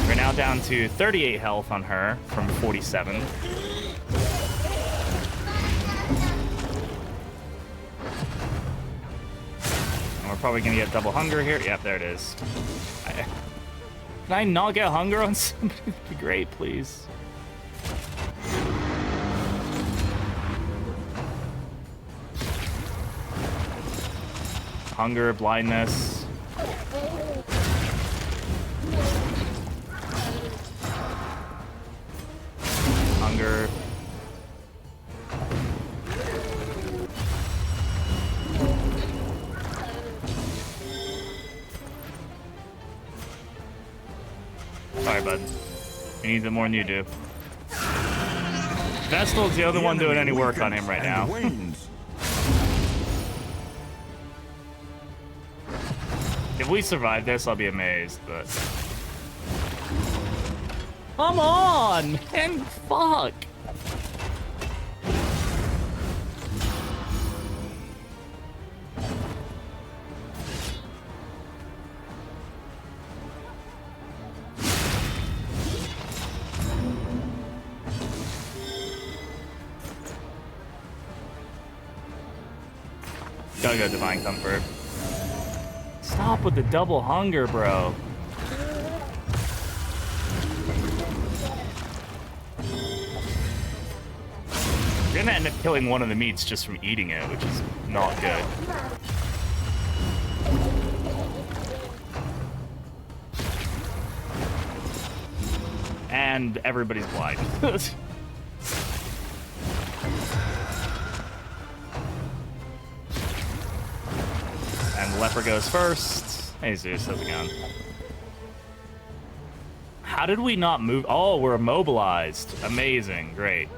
Speaker 1: we're now down to 38 health on her from 47. And we're probably gonna get double hunger here. Yep, there it is. Can I not get hunger on somebody? That'd be great, please. Hunger, blindness. Hunger. Sorry, bud. We need it more than you do. Vestal's the only one doing any work on him right now. If we survive this, I'll be amazed, but... Come on! And fuck! Gotta go Divine Comfort. Stop with the double hunger, bro. You're gonna end up killing one of the meats just from eating it, which is not good. And everybody's blind. And Leper goes first. Hey Zeus, how's it going? How did we not move? Oh, we're immobilized. Amazing, great.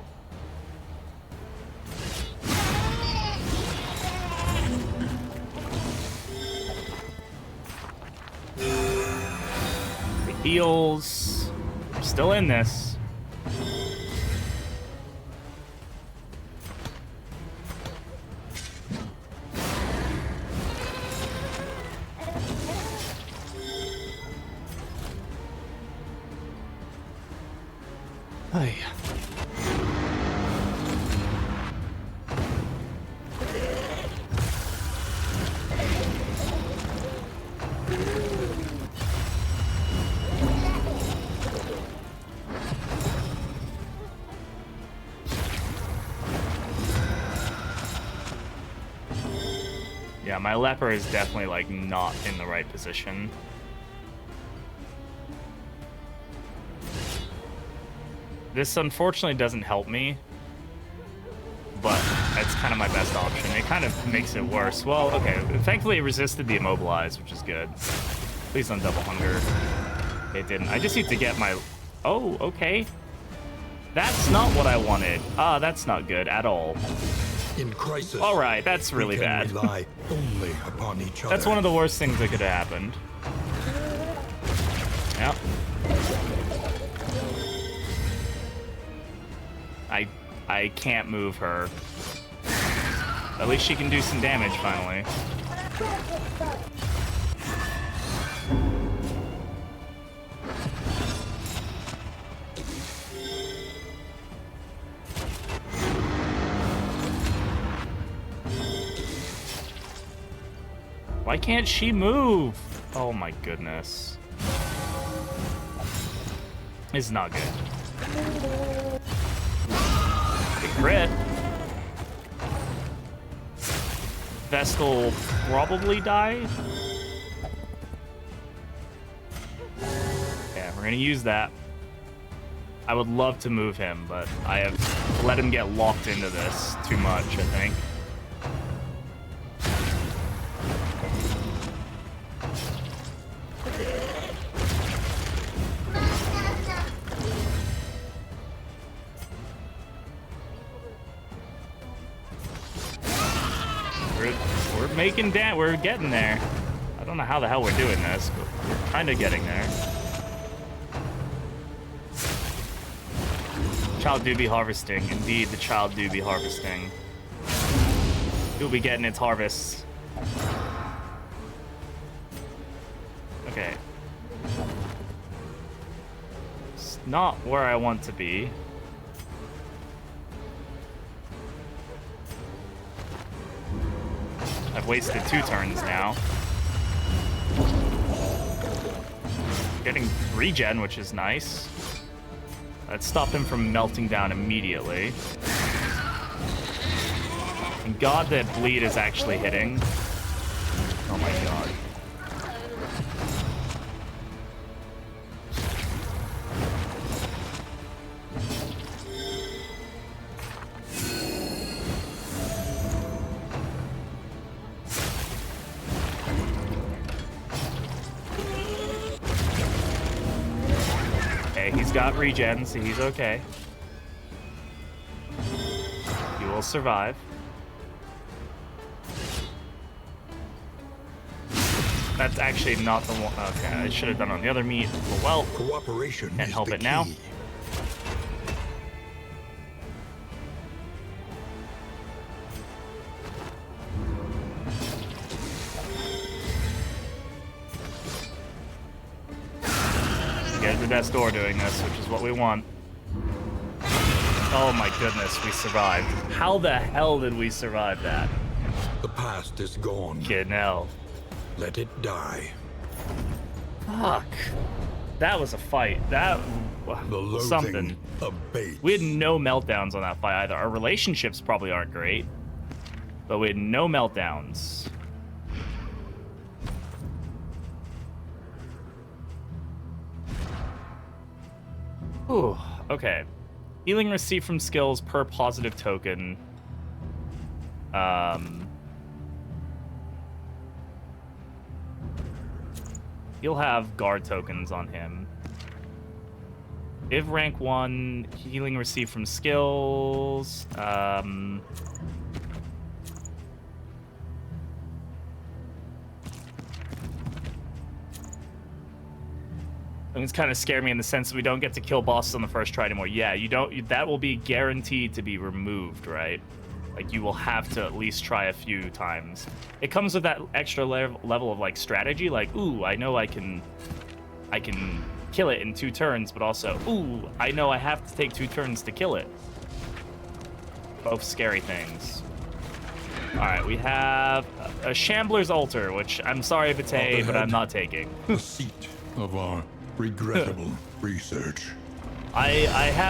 Speaker 1: The heals. We're still in this. Ay. Yeah, my leper is definitely like not in the right position. This unfortunately doesn't help me, but it's kind of my best option. It kind of makes it worse. Well, okay, thankfully it resisted the immobilize, which is good. Please don't double hunger. It didn't. I just need to get my... Oh, okay. That's not what I wanted. Ah, that's not good at all.
Speaker 2: In crisis,
Speaker 1: all right, that's really bad.
Speaker 2: Rely only upon each other.
Speaker 1: That's one of the worst things that could have happened. Yep. I can't move her. At least she can do some damage finally. Why can't she move? Oh my goodness. It's not good. Big crit. Vestal probably die. Yeah, we're gonna use that. I would love to move him, but I have let him get locked into this too much, I think. We're making we're getting there. I don't know how the hell we're doing this, but we're kind of getting there. Child do be harvesting. Indeed, the child do be harvesting. You'll be getting its harvests. Okay. It's not where I want to be. I've wasted 2 turns now. Getting regen, which is nice. Let's stop him from melting down immediately. And God, that bleed is actually hitting. Oh my god. He's got regen, so he's okay. He will survive. That's actually not the one. Okay, I should have done on the other meat. Well,
Speaker 2: cooperation
Speaker 1: can't
Speaker 2: is
Speaker 1: help
Speaker 2: the
Speaker 1: it now.
Speaker 2: key.
Speaker 1: Get the best door doing this, which is what we want. Oh my goodness, we survived. How the hell did we survive that?
Speaker 2: The past is gone.
Speaker 1: Kid, no.
Speaker 2: Let it die.
Speaker 1: Fuck. That was a fight. That
Speaker 2: The loathing
Speaker 1: something.
Speaker 2: abates.
Speaker 1: We had no meltdowns on that fight either. Our relationships probably aren't great, but we had no meltdowns. Ooh, okay. Healing received from skills per positive token. He'll have guard tokens on him. If rank 1, healing received from skills. Things kind of scare me in the sense that we don't get to kill bosses on the first try anymore. Yeah, you don't. That will be guaranteed to be removed, right? Like, you will have to at least try a few times. It comes with that extra level of, like, strategy. Like, ooh, I know I can kill it in 2 turns, but also, ooh, I know I have to take 2 turns to kill it. Both scary things. All right, we have a Shambler's Altar, which I'm sorry if it's A, but I'm not taking.
Speaker 2: The seat of our regrettable research.
Speaker 1: I'm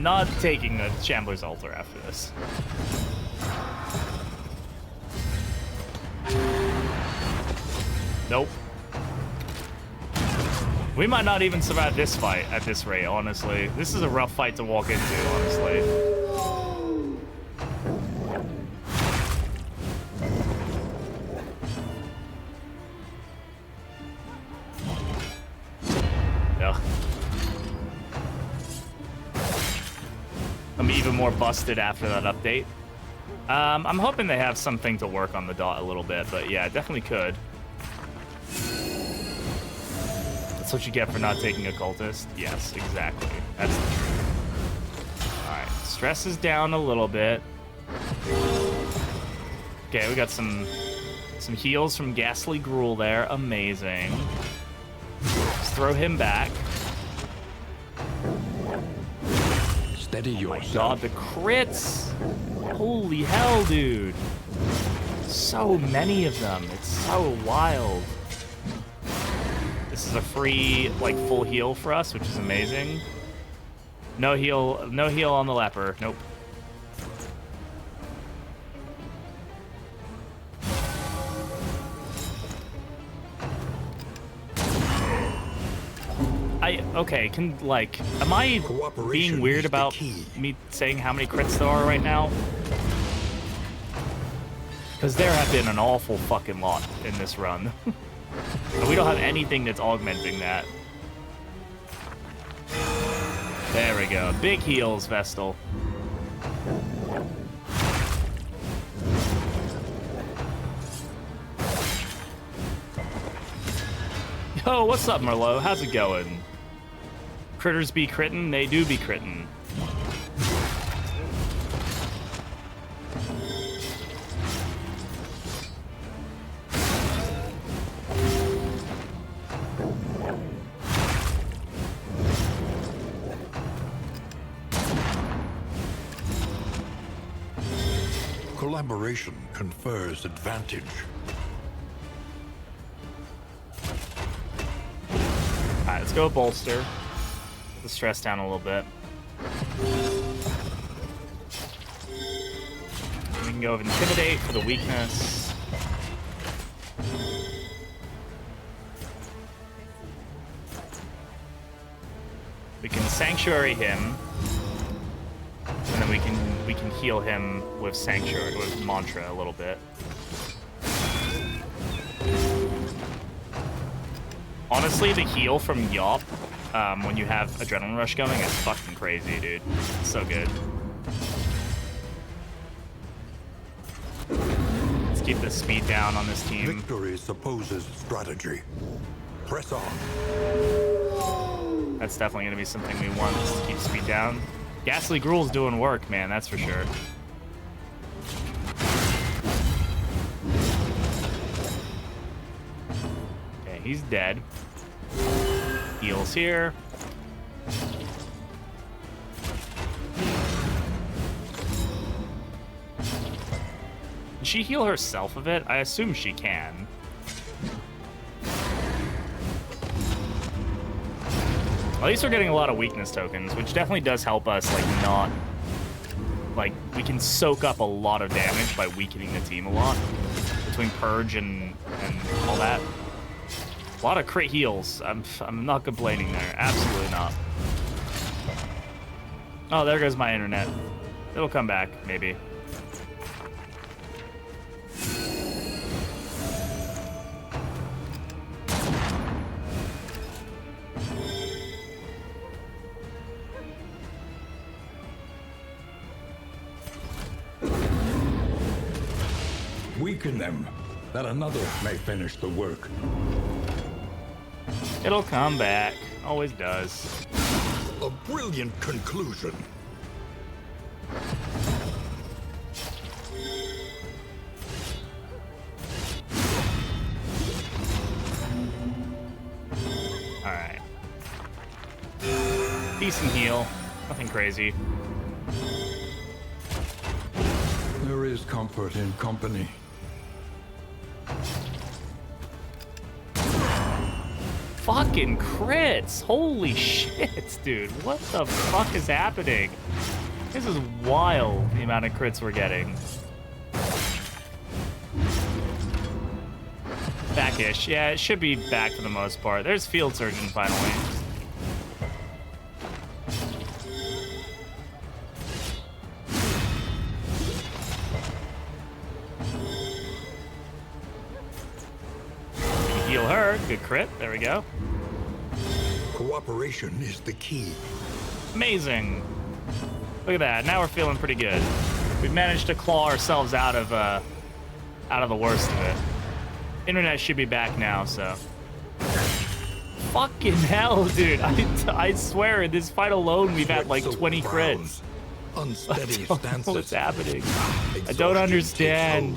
Speaker 1: not taking a Shambler's Altar after this. Nope. We might not even survive this fight at this rate, honestly. This is a rough fight to walk into, honestly. Yeah. I'm even more busted after that update. I'm hoping they have something to work on the dot a little bit, but yeah, definitely could. That's what you get for not taking a cultist. Yes, exactly. That's the truth. Alright, stress is down a little bit. Okay, we got some heals from Ghastly Gruel there. Amazing. Let's throw him back.
Speaker 2: Steady yourself.
Speaker 1: Oh my god, the crits! Holy hell, dude. So many of them. It's so wild. This is a free, like, full heal for us, which is amazing. No heal on the leper. Nope. Okay, am I being weird about me saying how many crits there are right now? Because there have been an awful fucking lot in this run. And we don't have anything that's augmenting that. There we go. Big heals, Vestal. Yo, what's up, Merlot? How's it going? Critters be crittin'? They do be crittin'.
Speaker 2: Collaboration confers advantage.
Speaker 1: Alright, let's go bolster. Get the stress down a little bit. We can go with intimidate for the weakness. We can sanctuary him. And then we can heal him with sanctuary, with mantra a little bit. Honestly, the heal from Yop when you have adrenaline rush going is fucking crazy, dude. It's so good. Let's keep the speed down on this team.
Speaker 2: Victory supposes strategy. Press on.
Speaker 1: That's definitely going to be something we want, is to keep speed down. Ghastly Gruel's doing work, man, that's for sure. Okay, he's dead. Heals here. Can she heal herself of it? I assume she can. At least we're getting a lot of weakness tokens, which definitely does help us, like, not... Like, we can soak up a lot of damage by weakening the team a lot. Between Purge and all that. A lot of crit heals. I'm not complaining there. Absolutely not. Oh, there goes my internet. It'll come back, maybe.
Speaker 2: Weaken them, that another may finish the work.
Speaker 1: It'll come back. Always does.
Speaker 2: A brilliant conclusion.
Speaker 1: Alright. Decent heal. Nothing crazy.
Speaker 2: There is comfort in company.
Speaker 1: Fucking crits! Holy shit, dude. What the fuck is happening? This is wild, the amount of crits we're getting. Back-ish. Yeah, it should be back for the most part. There's Field Surgeon, finally. Heal her. Good crit. There we go.
Speaker 2: Cooperation is the key.
Speaker 1: Amazing. Look at that. Now we're feeling pretty good. We've managed to claw ourselves out of the worst of it. Internet should be back now, so. Fucking hell, dude. I swear, in this fight alone, we've had like 20 crits.
Speaker 2: Unsteady
Speaker 1: I don't
Speaker 2: stances.
Speaker 1: know what's happening. I don't understand.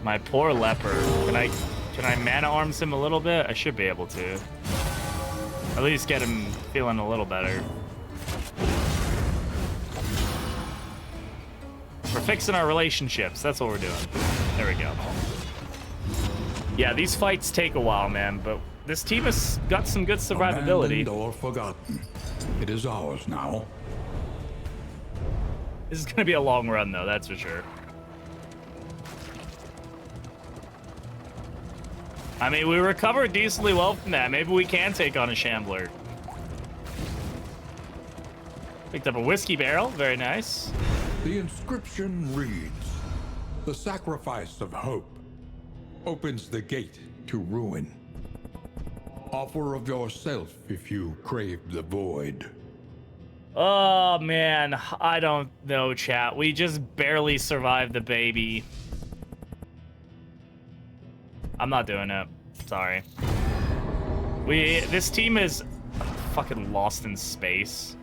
Speaker 1: My poor leper. Can I mana arms him a little bit? I should be able to. At least get him feeling a little better. We're fixing our relationships. That's what we're doing. There we go. Yeah, these fights take a while, man, but this team has got some good survivability.
Speaker 2: Abandoned or forgotten. It is ours now.
Speaker 1: This is gonna be a long run, though, that's for sure. I mean, we recovered decently well from that. Maybe we can take on a Shambler. Picked up a whiskey barrel. Very nice.
Speaker 2: The inscription reads, "The sacrifice of hope opens the gate to ruin. Offer of yourself if you crave the void."
Speaker 1: Oh, man. I don't know, chat. We just barely survived the baby. I'm not doing it. Sorry. This team is fucking lost in space.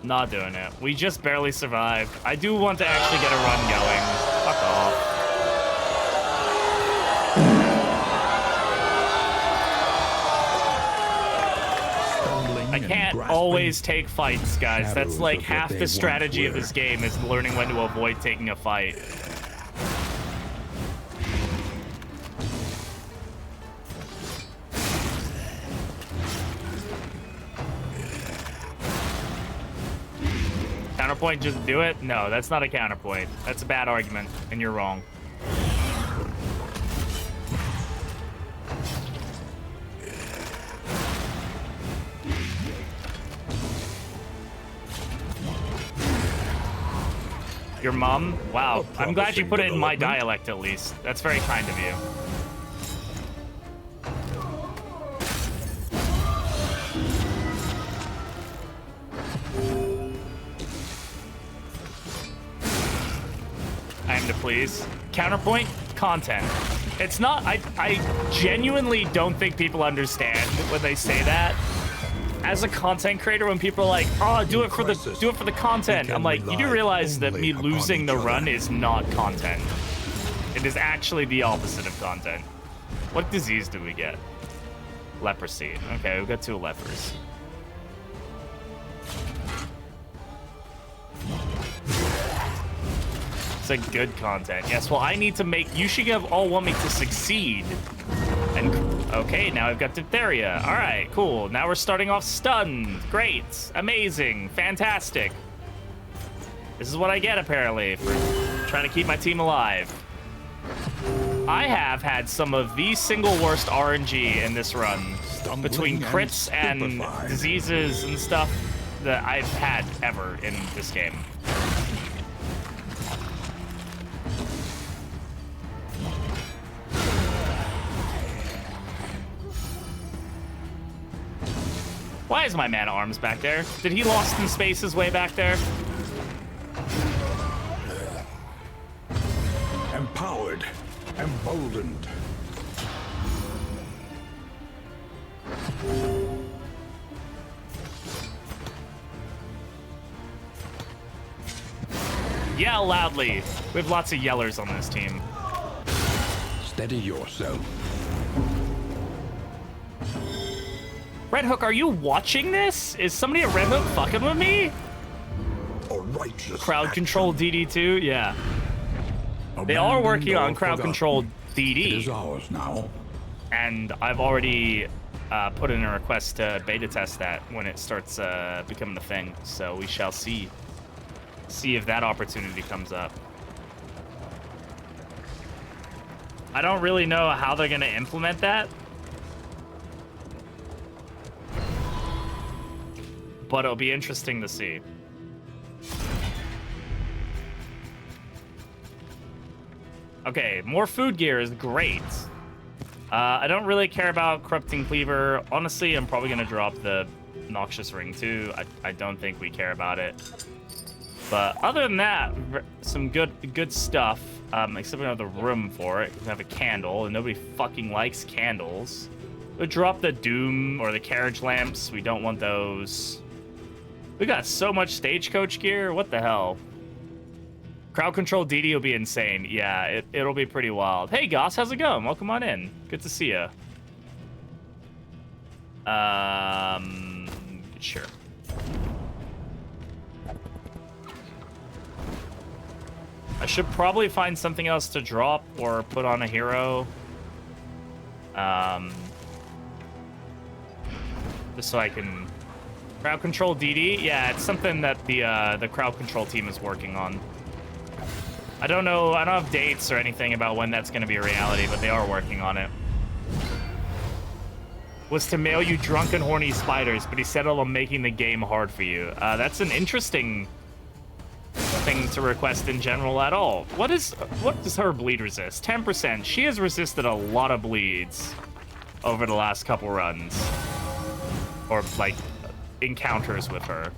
Speaker 1: Not doing it. We just barely survived. I do want to actually get a run going. Fuck off. I can't always take fights, guys. That's like half the strategy of this game is learning when to avoid taking a fight. Counterpoint, just do it? No, that's not a counterpoint. That's a bad argument, and you're wrong. Your mom? Wow. I'm glad you put it in my dialect, at least. That's very kind of you. I am to please. Counterpoint, content. It's not, I genuinely don't think people understand when they say that. As a content creator, when people are like, "Oh, do it for the content," I'm like, you do realize that me losing the run is not content. It is actually the opposite of content. What disease do we get? Leprosy. Okay, we've got 2 lepers. It's a good content. Yes, well, I need to make... You should all want me to succeed. And, okay, now I've got diphtheria. All right, cool. Now we're starting off stunned. Great. Amazing. Fantastic. This is what I get, apparently, for trying to keep my team alive. I have had some of the single worst RNG in this run. Between crits and diseases and stuff that I've had ever in this game. Why is my man at arms back there? Did he lost in space his way back there?
Speaker 2: Empowered, emboldened.
Speaker 1: Yell loudly. We have lots of yellers on this team.
Speaker 2: Steady yourself.
Speaker 1: Red Hook, are you watching this? Is somebody at Red Hook fucking with me? Crowd control DD2? Yeah. They are working on crowd control DD.
Speaker 2: It is ours now.
Speaker 1: And I've already put in a request to beta test that when it starts becoming a thing. So we shall see. See if that opportunity comes up. I don't really know how they're going to implement that. But it'll be interesting to see. Okay, more food gear is great. I don't really care about Corrupting Cleaver. Honestly, I'm probably going to drop the Noxious Ring too. I don't think we care about it. But other than that, some good stuff. Except we don't have the room for it. We have a candle, and nobody fucking likes candles. We'll drop the Doom or the carriage lamps. We don't want those. We got so much stagecoach gear. What the hell? Crowd control DD will be insane. Yeah, it'll be pretty wild. Hey, Goss, how's it going? Welcome on in. Good to see you. Sure. I should probably find something else to drop or put on a hero. Just so I can... Crowd control DD? Yeah, it's something that the crowd control team is working on. I don't know, I don't have dates or anything about when that's going to be a reality, but they are working on it. was to mail you drunken, horny spiders, but he settled on making the game hard for you. That's an interesting thing to request in general at all. What does her bleed resist? 10%. She has resisted a lot of bleeds over the last couple runs. Or, like, encounters with her.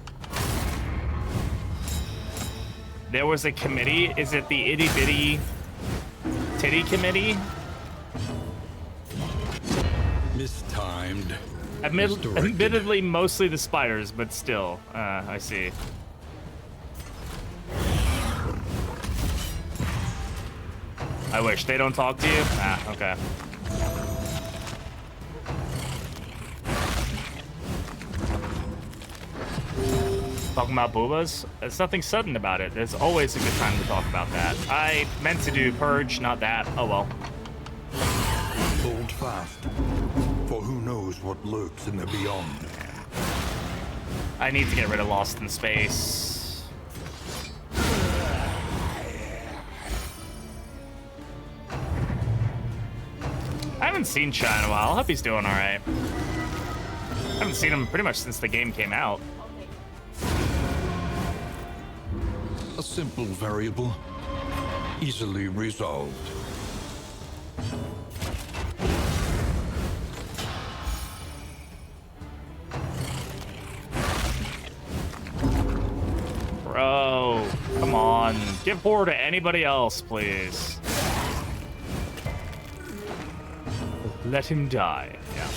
Speaker 1: There was a committee. Is it the Itty Bitty Titty Committee?
Speaker 2: Mistimed.
Speaker 1: Admittedly, mostly the spiders, but still. I see. I wish. They don't talk to you? Ah, okay. Talking about boobas? There's nothing sudden about it. There's always a good time to talk about that. I meant to do Purge, not that. Oh well.
Speaker 2: Hold fast, for who knows what lurks in the beyond.
Speaker 1: I need to get rid of Lost in Space. I haven't seen Chai in a while. I hope he's doing alright. I haven't seen him pretty much since the game came out.
Speaker 2: A simple variable, easily resolved.
Speaker 1: Bro, come on. Give forward to anybody else, please. Let him die. Yeah.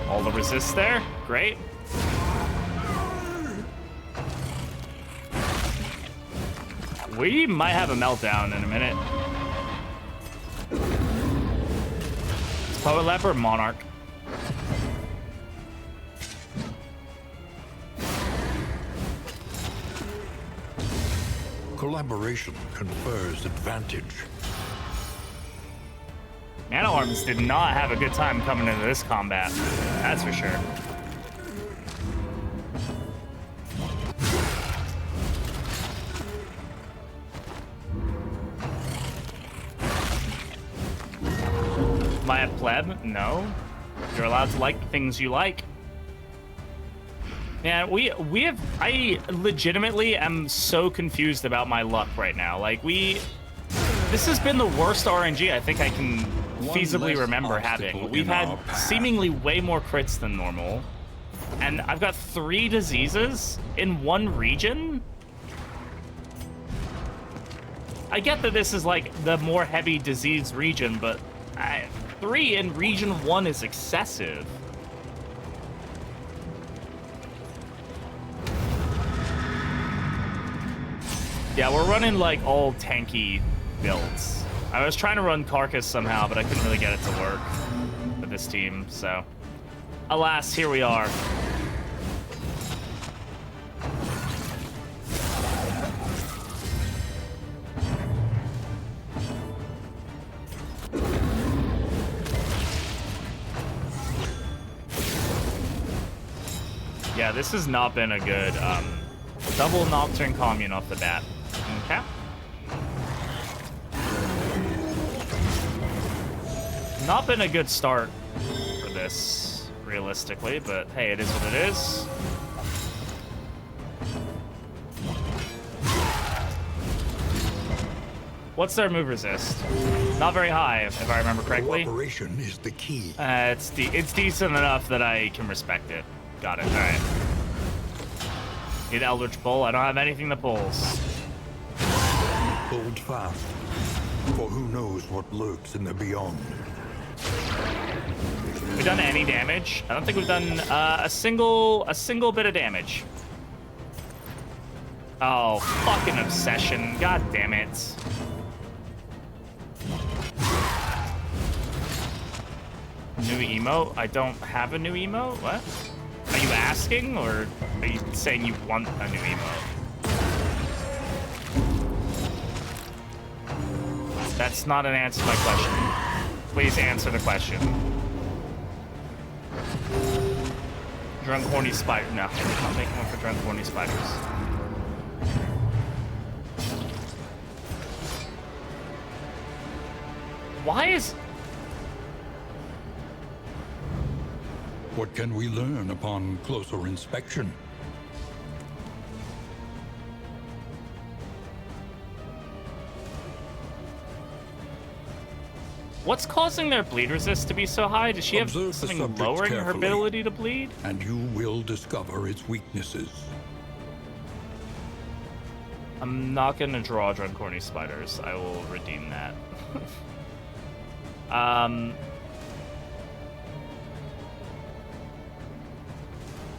Speaker 1: All the resists there. Great. We might have a meltdown in a minute. It's Poet Leopard, Monarch.
Speaker 2: Collaboration confers advantage.
Speaker 1: Nano Arms did not have a good time coming into this combat. That's for sure. Am I a pleb? No. You're allowed to like the things you like. Yeah, we have. I legitimately am so confused about my luck right now. Like, this has been the worst RNG I think I can feasibly remember having. We've had seemingly way more crits than normal. And I've got 3 diseases in one region? I get that this is like the more heavy disease region, but 3 in region 1 is excessive. Yeah, we're running like all tanky builds. I was trying to run Carcass somehow, but I couldn't really get it to work with this team, so. Alas, here we are. Yeah, this has not been a good double Nocturne Commune off the bat. Okay. Not been a good start for this, realistically, but hey, it is what it is. What's their move resist? Not very high, if I remember correctly.
Speaker 2: Cooperation is the key.
Speaker 1: It's decent enough that I can respect it. Got it. All right. Need Eldritch Pull. I don't have anything that pulls.
Speaker 2: Hold fast, for who knows what lurks in the beyond.
Speaker 1: We've done any damage? I don't think we've done a single bit of damage. Oh, fucking obsession! God damn it! New emote? I don't have a new emote. What? Are you asking, or are you saying you want a new emote? That's not an answer to my question. Please answer the question. Drunk horny spider. No, I'm not making one for drunk horny spiders. Why is...
Speaker 2: What can we learn upon closer inspection?
Speaker 1: What's causing their bleed resist to be so high? Does she have
Speaker 2: Observe the
Speaker 1: something
Speaker 2: subject
Speaker 1: lowering her
Speaker 2: carefully,
Speaker 1: ability to bleed?
Speaker 2: and you will discover its weaknesses.
Speaker 1: I'm not gonna draw Druncorny Spiders. I will redeem that.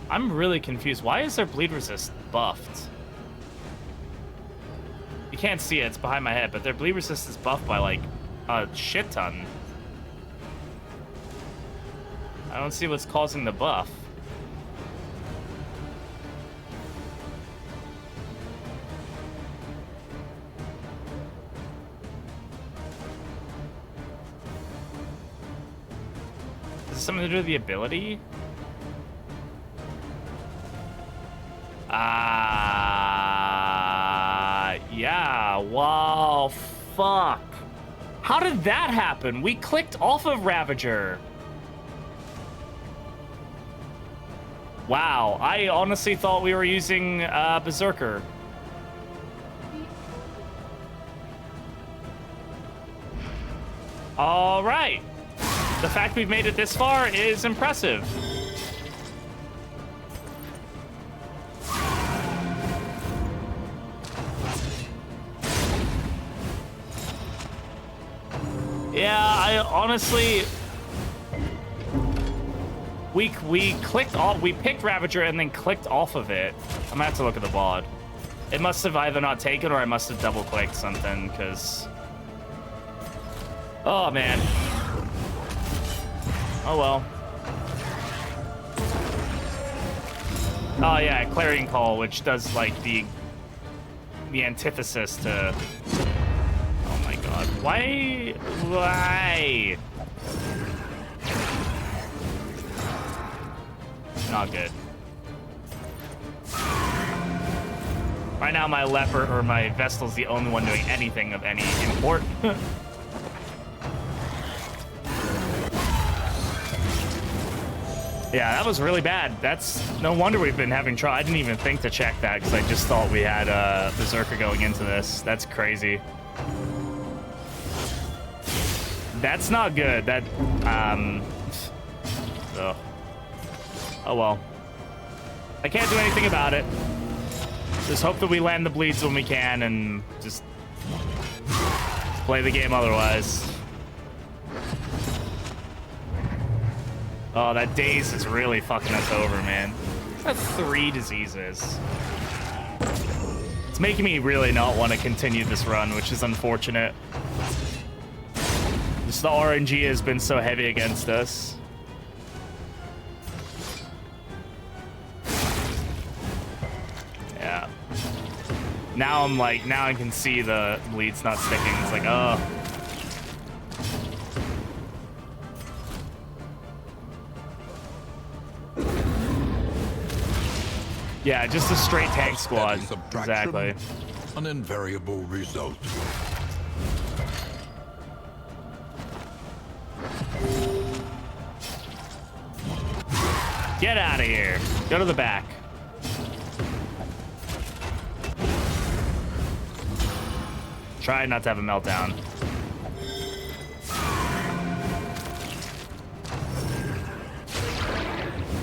Speaker 1: I'm really confused. Why is their bleed resist buffed? You can't see it, it's behind my head, but their bleed resist is buffed by like a shit ton. I don't see what's causing the buff. Is it something to do with the ability? Yeah, wow, fuck. How did that happen? We clicked off of Ravager. Wow, I honestly thought we were using Berserker. All right. The fact we've made it this far is impressive. Yeah, I honestly... We clicked off, we picked Ravager and then clicked off of it. I'm gonna have to look at the VOD. It must have either not taken or I must have double clicked something, because... Oh, man. Oh, well. Oh, yeah, Clarion Call, which does, like, the antithesis to... Oh, my God. Why? Why? Not good. Right now, my Leper, or my Vestal's the only one doing anything of any import. Yeah, that was really bad. That's no wonder we've been having trouble. I didn't even think to check that because I just thought we had Berserker going into this. That's crazy. That's not good. That, ugh. Oh well. I can't do anything about it. Just hope that we land the bleeds when we can and just play the game otherwise. Oh, that daze is really fucking us over, man. That's 3 diseases. It's making me really not want to continue this run, which is unfortunate. Just the RNG has been so heavy against us. Yeah. Now I'm like, now I can see the bleeds not sticking. It's like, oh. Yeah, just a straight tank squad. Exactly.
Speaker 2: An invariable result.
Speaker 1: Get out of here. Go to the back. Try not to have a meltdown.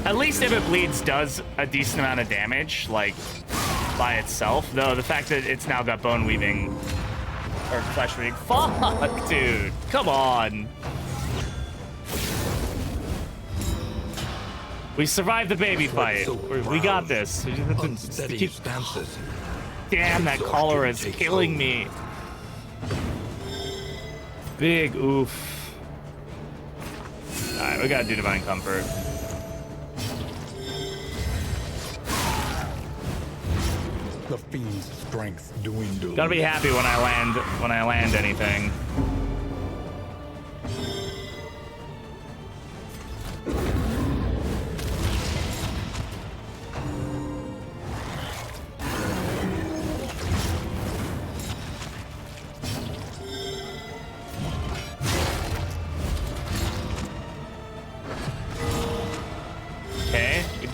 Speaker 1: At least if it bleeds does a decent amount of damage, like, by itself. Though the fact that it's now got bone weaving, or flesh weaving. Fuck, dude. Come on. We survived the baby fight. We got this. Damn, that cholera is killing me. Big oof. Alright, we gotta do Divine Comfort.
Speaker 2: The fiend's strength dwindles.
Speaker 1: Gotta be happy when I land anything.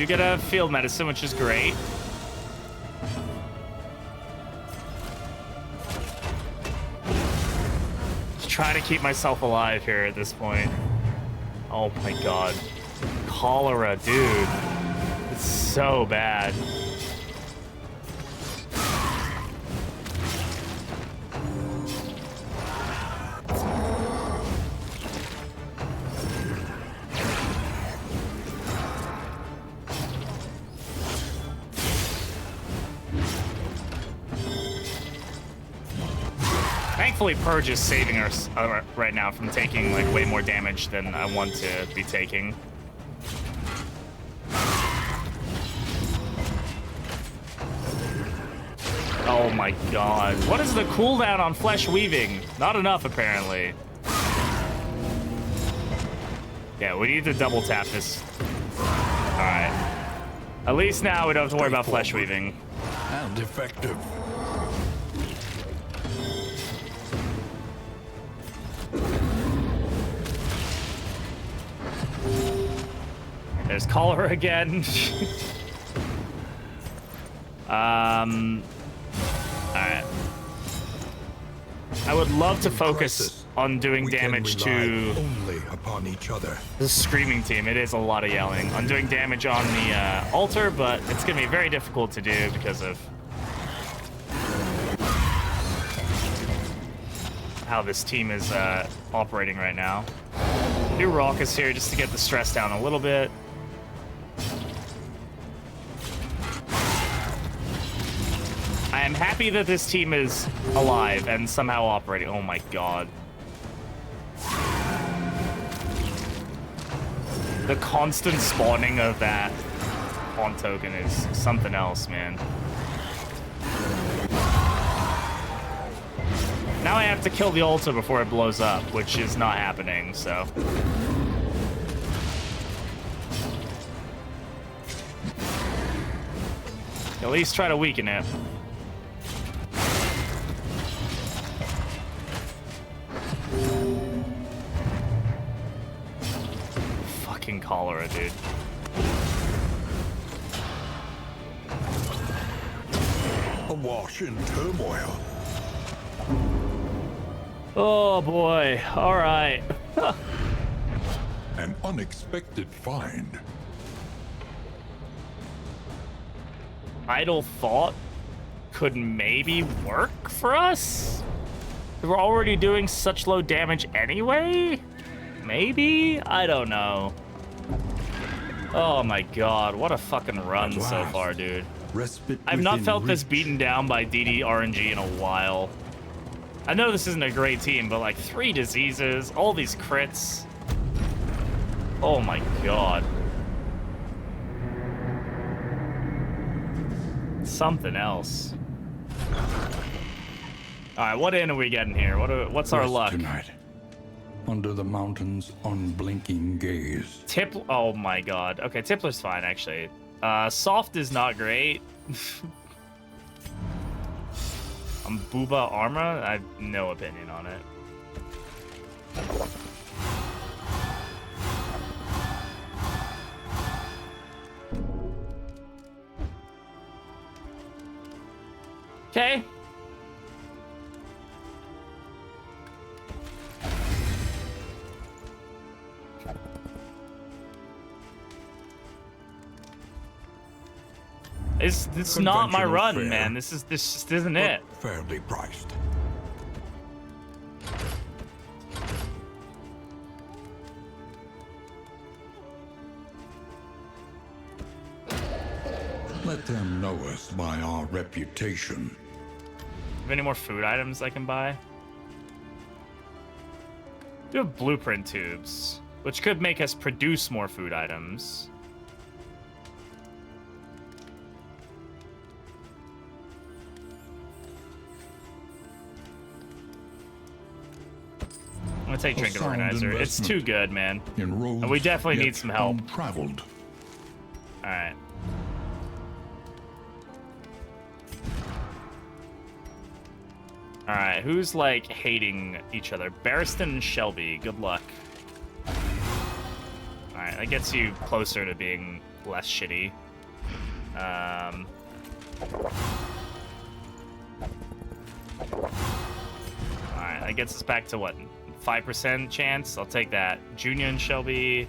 Speaker 1: do get a field medicine, which is great. Just trying to keep myself alive here at this point. Oh my god. Cholera, dude. It's so bad. Thankfully, Purge is saving us right now from taking like way more damage than I want to be taking. Oh my god. What is the cooldown on Flesh Weaving? Not enough, apparently. Yeah, we need to double tap this. Alright. At least now we don't have to worry about Flesh Weaving.
Speaker 2: And effective.
Speaker 1: There's Cholera again. Alright. I would love to focus on doing damage to
Speaker 2: only upon each other.
Speaker 1: the Screaming team. It is a lot of yelling. I'm doing damage on the altar, but it's going to be very difficult to do because of how this team is operating right now. Do Raucous here just to get the stress down a little bit. I am happy that this team is alive and somehow operating. Oh my god. The constant spawning of that pawn token is something else, man. Now I have to kill the altar before it blows up, which is not happening, so. At least try to weaken it. Fucking Cholera, dude.
Speaker 2: Awash in turmoil.
Speaker 1: Oh boy, all right.
Speaker 2: An unexpected find.
Speaker 1: Idle Thought could maybe work for us? We're already doing such low damage anyway? Maybe? I don't know. Oh my god, what a fucking run so far, dude. I've not felt this beaten down by DD RNG in a while. I know this isn't a great team, but like 3 diseases, all these crits. Oh my god. Something else. Alright, what inn are we getting here? What's our luck?
Speaker 2: Tonight, under the mountain's unblinking gaze.
Speaker 1: Oh my god. Okay, Tippler's fine, actually. Soft is not great. Booba Armor? I have no opinion on it. Okay. It's not my run, fare, man. This just isn't it.
Speaker 2: Fairly priced. Let them know us by our reputation.
Speaker 1: Have any more food items I can buy? We have blueprint tubes, which could make us produce more food items. I'm gonna take Drink Organizer. It's too good, man. And we definitely need some help.
Speaker 2: Untraveled.
Speaker 1: Alright. Alright, who's like hating each other? Barristan and Shelby, good luck. Alright, that gets you closer to being less shitty. Alright, that gets us back to what? 5% chance? I'll take that. Junior and Shelby.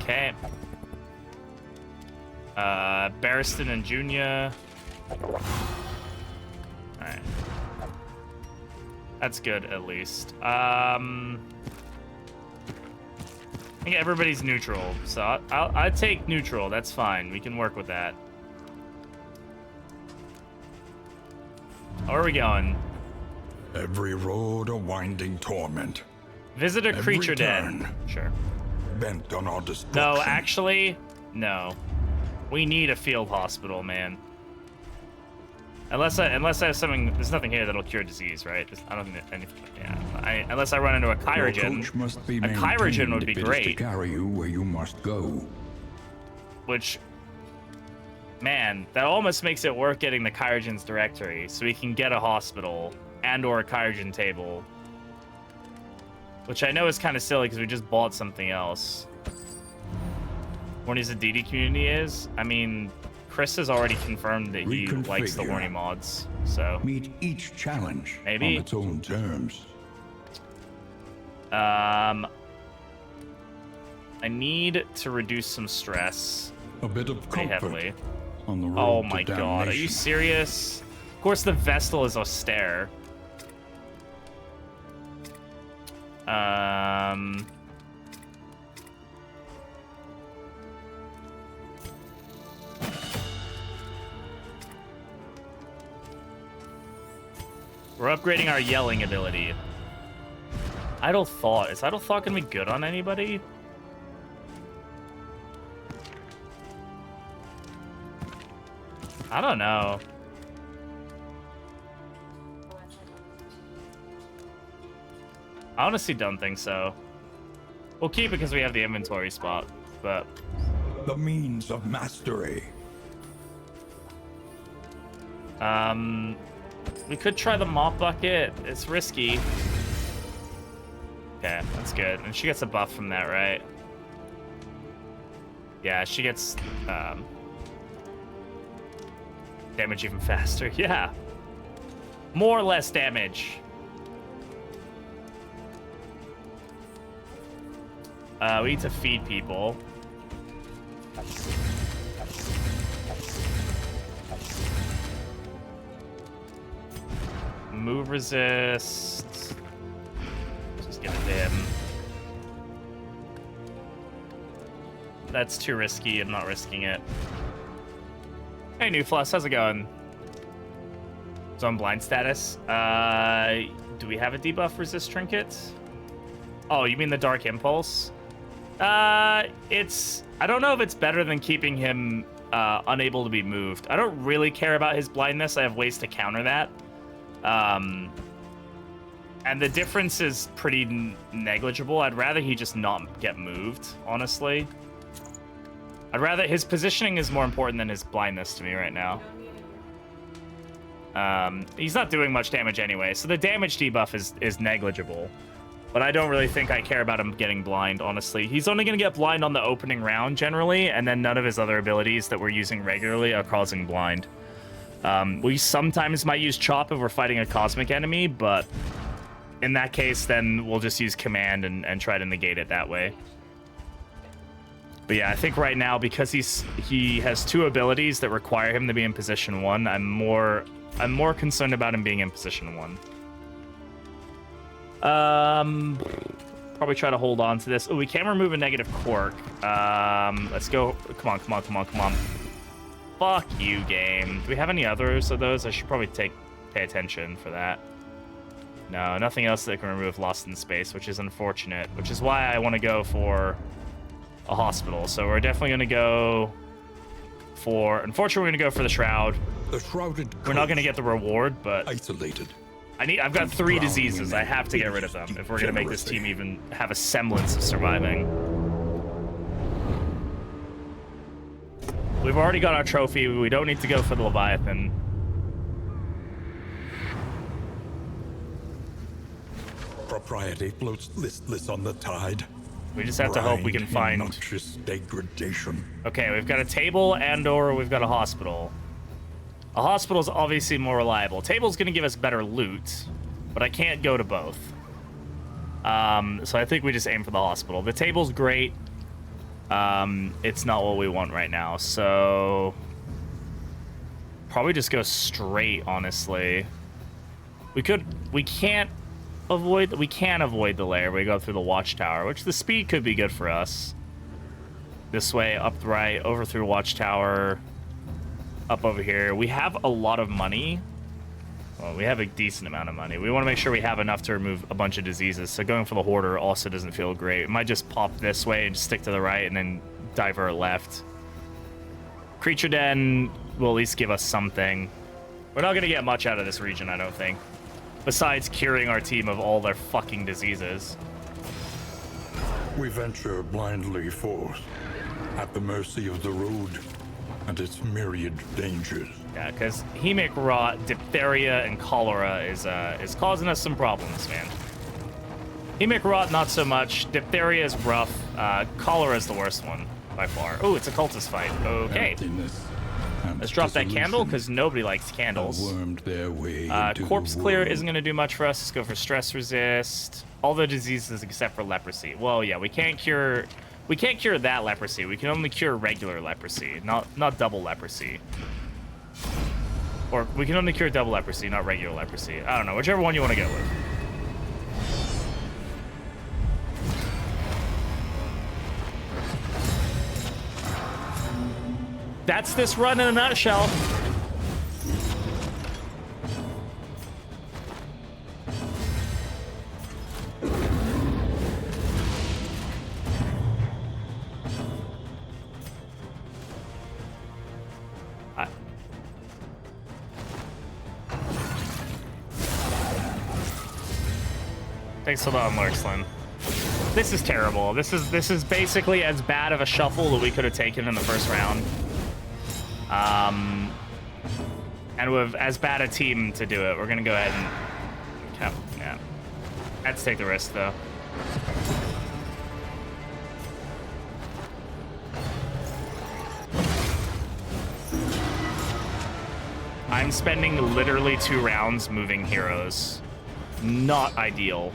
Speaker 1: Okay. Barristan and Junior. Alright. That's good, at least. I think everybody's neutral, so I'll take neutral. That's fine. We can work with that. Where are we going?
Speaker 2: Every road a winding torment.
Speaker 1: Visit a
Speaker 2: Every
Speaker 1: creature
Speaker 2: turn.
Speaker 1: den. Sure.
Speaker 2: Bent on our destruction.
Speaker 1: No, actually, no. We need a field hospital, man. Unless I have something. There's nothing here that'll cure disease, right? I don't think anything. Yeah. Unless I run into a Kyrogen.
Speaker 2: Your coach must be
Speaker 1: A Kyrogen would be
Speaker 2: if it is
Speaker 1: great.
Speaker 2: to carry you where you must go.
Speaker 1: Which, man, that almost makes it worth getting the Kyrogen's directory, so we can get a hospital and/or a Kyrogen table. Which I know is kind of silly because we just bought something else. Horny's a DD community is? I mean, Chris has already confirmed that he likes the horny mods, so
Speaker 2: Meet each challenge
Speaker 1: maybe
Speaker 2: on its own terms.
Speaker 1: I need to reduce some stress
Speaker 2: A bit of
Speaker 1: pretty
Speaker 2: comfort
Speaker 1: heavily.
Speaker 2: on the road
Speaker 1: Oh
Speaker 2: to
Speaker 1: my god, are you
Speaker 2: damnation.
Speaker 1: serious? Of course the Vestal is austere. We're upgrading our yelling ability. Idle Thought. Is Idle Thought gonna be good on anybody? I don't know. I honestly don't think so. We'll keep it because we have the inventory spot, but
Speaker 2: The means of mastery.
Speaker 1: we could try the mop bucket. It's risky. Okay, that's good. And she gets a buff from that, right? Yeah, she gets damage even faster. Yeah. More or less damage. We need to feed people. Move resist. Just give it to him. That's too risky. I'm not risking it. Hey, New Floss, how's it going? Zone blind status. Do we have a debuff resist trinket? Oh, you mean the Dark Impulse? I don't know if it's better than keeping him unable to be moved. I don't really care about his blindness. I have ways to counter that. And the difference is pretty negligible. I'd rather he just not get moved, honestly. I'd rather his positioning is more important than his blindness to me right now. He's not doing much damage anyway, so the damage debuff is negligible. But I don't really think I care about him getting blind, honestly. He's only going to get blind on the opening round, generally, and then none of his other abilities that we're using regularly are causing blind. We sometimes might use Chop if we're fighting a cosmic enemy, but in that case, then we'll just use Command and try to negate it that way. But yeah, I think right now, because he has two abilities that require him to be in position 1, I'm more concerned about him being in position 1. Probably try to hold on to this. Oh, we can remove a negative quirk. Let's go. Come on. Fuck you, game. Do we have any others of those? I should probably pay attention for that. No, nothing else that can remove Lost in Space, which is unfortunate, which is why I want to go for a hospital. So we're definitely going to go for... Unfortunately, we're going to go for the Shroud.
Speaker 2: The shrouded
Speaker 1: We're not going to get the reward, but...
Speaker 2: Isolated.
Speaker 1: I've got 3 diseases. I have to get rid of them if we're going to make this team even have a semblance of surviving. We've already got our trophy. We don't need to go for the Leviathan.
Speaker 2: Propriety floats listless on the tide.
Speaker 1: We just have to hope we can find...
Speaker 2: Noxious degradation.
Speaker 1: Okay, we've got a table and/or we've got a hospital. A hospital's obviously more reliable. Table's gonna give us better loot, but I can't go to both. So I think we just aim for the hospital. The table's great. It's not what we want right now, so... Probably just go straight, honestly. We can avoid the lair. We go through the watchtower, which the speed could be good for us. This way, up the right, over through watchtower, up over here. We have a lot of money. Well, we have a decent amount of money. We want to make sure we have enough to remove a bunch of diseases. So going for the hoarder also doesn't feel great. It might just pop this way and just stick to the right and then divert left. Creature den will at least give us something. We're not going to get much out of this region, I don't think. Besides curing our team of all their fucking diseases.
Speaker 2: We venture blindly forth, at the mercy of the road and its myriad dangers.
Speaker 1: Yeah, because hemic rot, diphtheria, and cholera is causing us some problems, man. Hemic rot, not so much. Diphtheria is rough. Cholera is the worst one, by far. Oh, it's a cultist fight. Okay. Let's drop that candle, because nobody likes candles. Corpse clear isn't going to do much for us. Let's go for stress resist. All the diseases except for leprosy. Well, yeah, we can't cure that leprosy. We can only cure regular leprosy, not double leprosy. Or we can only cure double leprosy, not regular leprosy. I don't know, whichever one you want to go with. That's this run in a nutshell. Thanks for the unlurk, Slim. This is terrible. This is basically as bad of a shuffle that we could have taken in the first round. And with as bad a team to do it, we're gonna go ahead and yeah. Had to take the risk though. I'm spending literally 2 rounds moving heroes. Not ideal.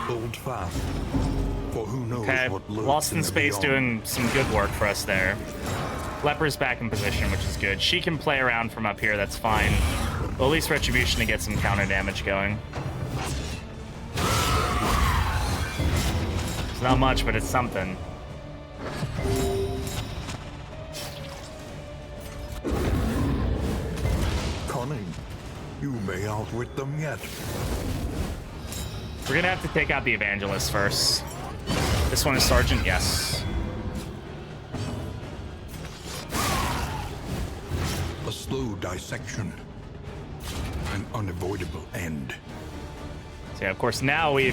Speaker 2: Hold fast. For who knows what
Speaker 1: Lost in Space doing some good work for us there. Leper's back in position, which is good. She can play around from up here, that's fine. Well, at least Retribution to get some counter damage going. It's not much, but it's something.
Speaker 2: Cunning. You may outwit them yet.
Speaker 1: We're gonna have to take out the Evangelist first. This one is Sergeant, yes.
Speaker 2: A slow dissection. An unavoidable end.
Speaker 1: So yeah, of course, now we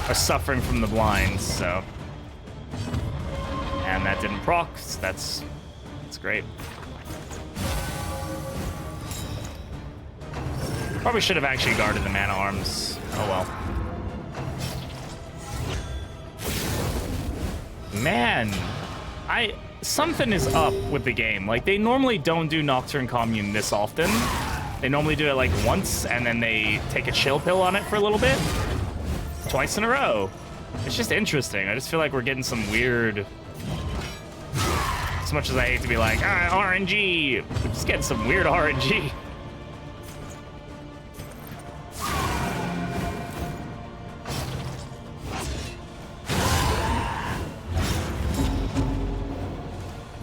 Speaker 1: are suffering from the blinds, so. And that didn't proc, so that's great. Probably should have actually guarded the man arms. Oh well. Man, something is up with the game. Like, they normally don't do Nocturne Commune this often. They normally do it like once, and then they take a chill pill on it for a little bit. Twice in a row. It's just interesting. I just feel like we're getting some weird... As much as I hate to be like, RNG, we're just getting some weird RNG.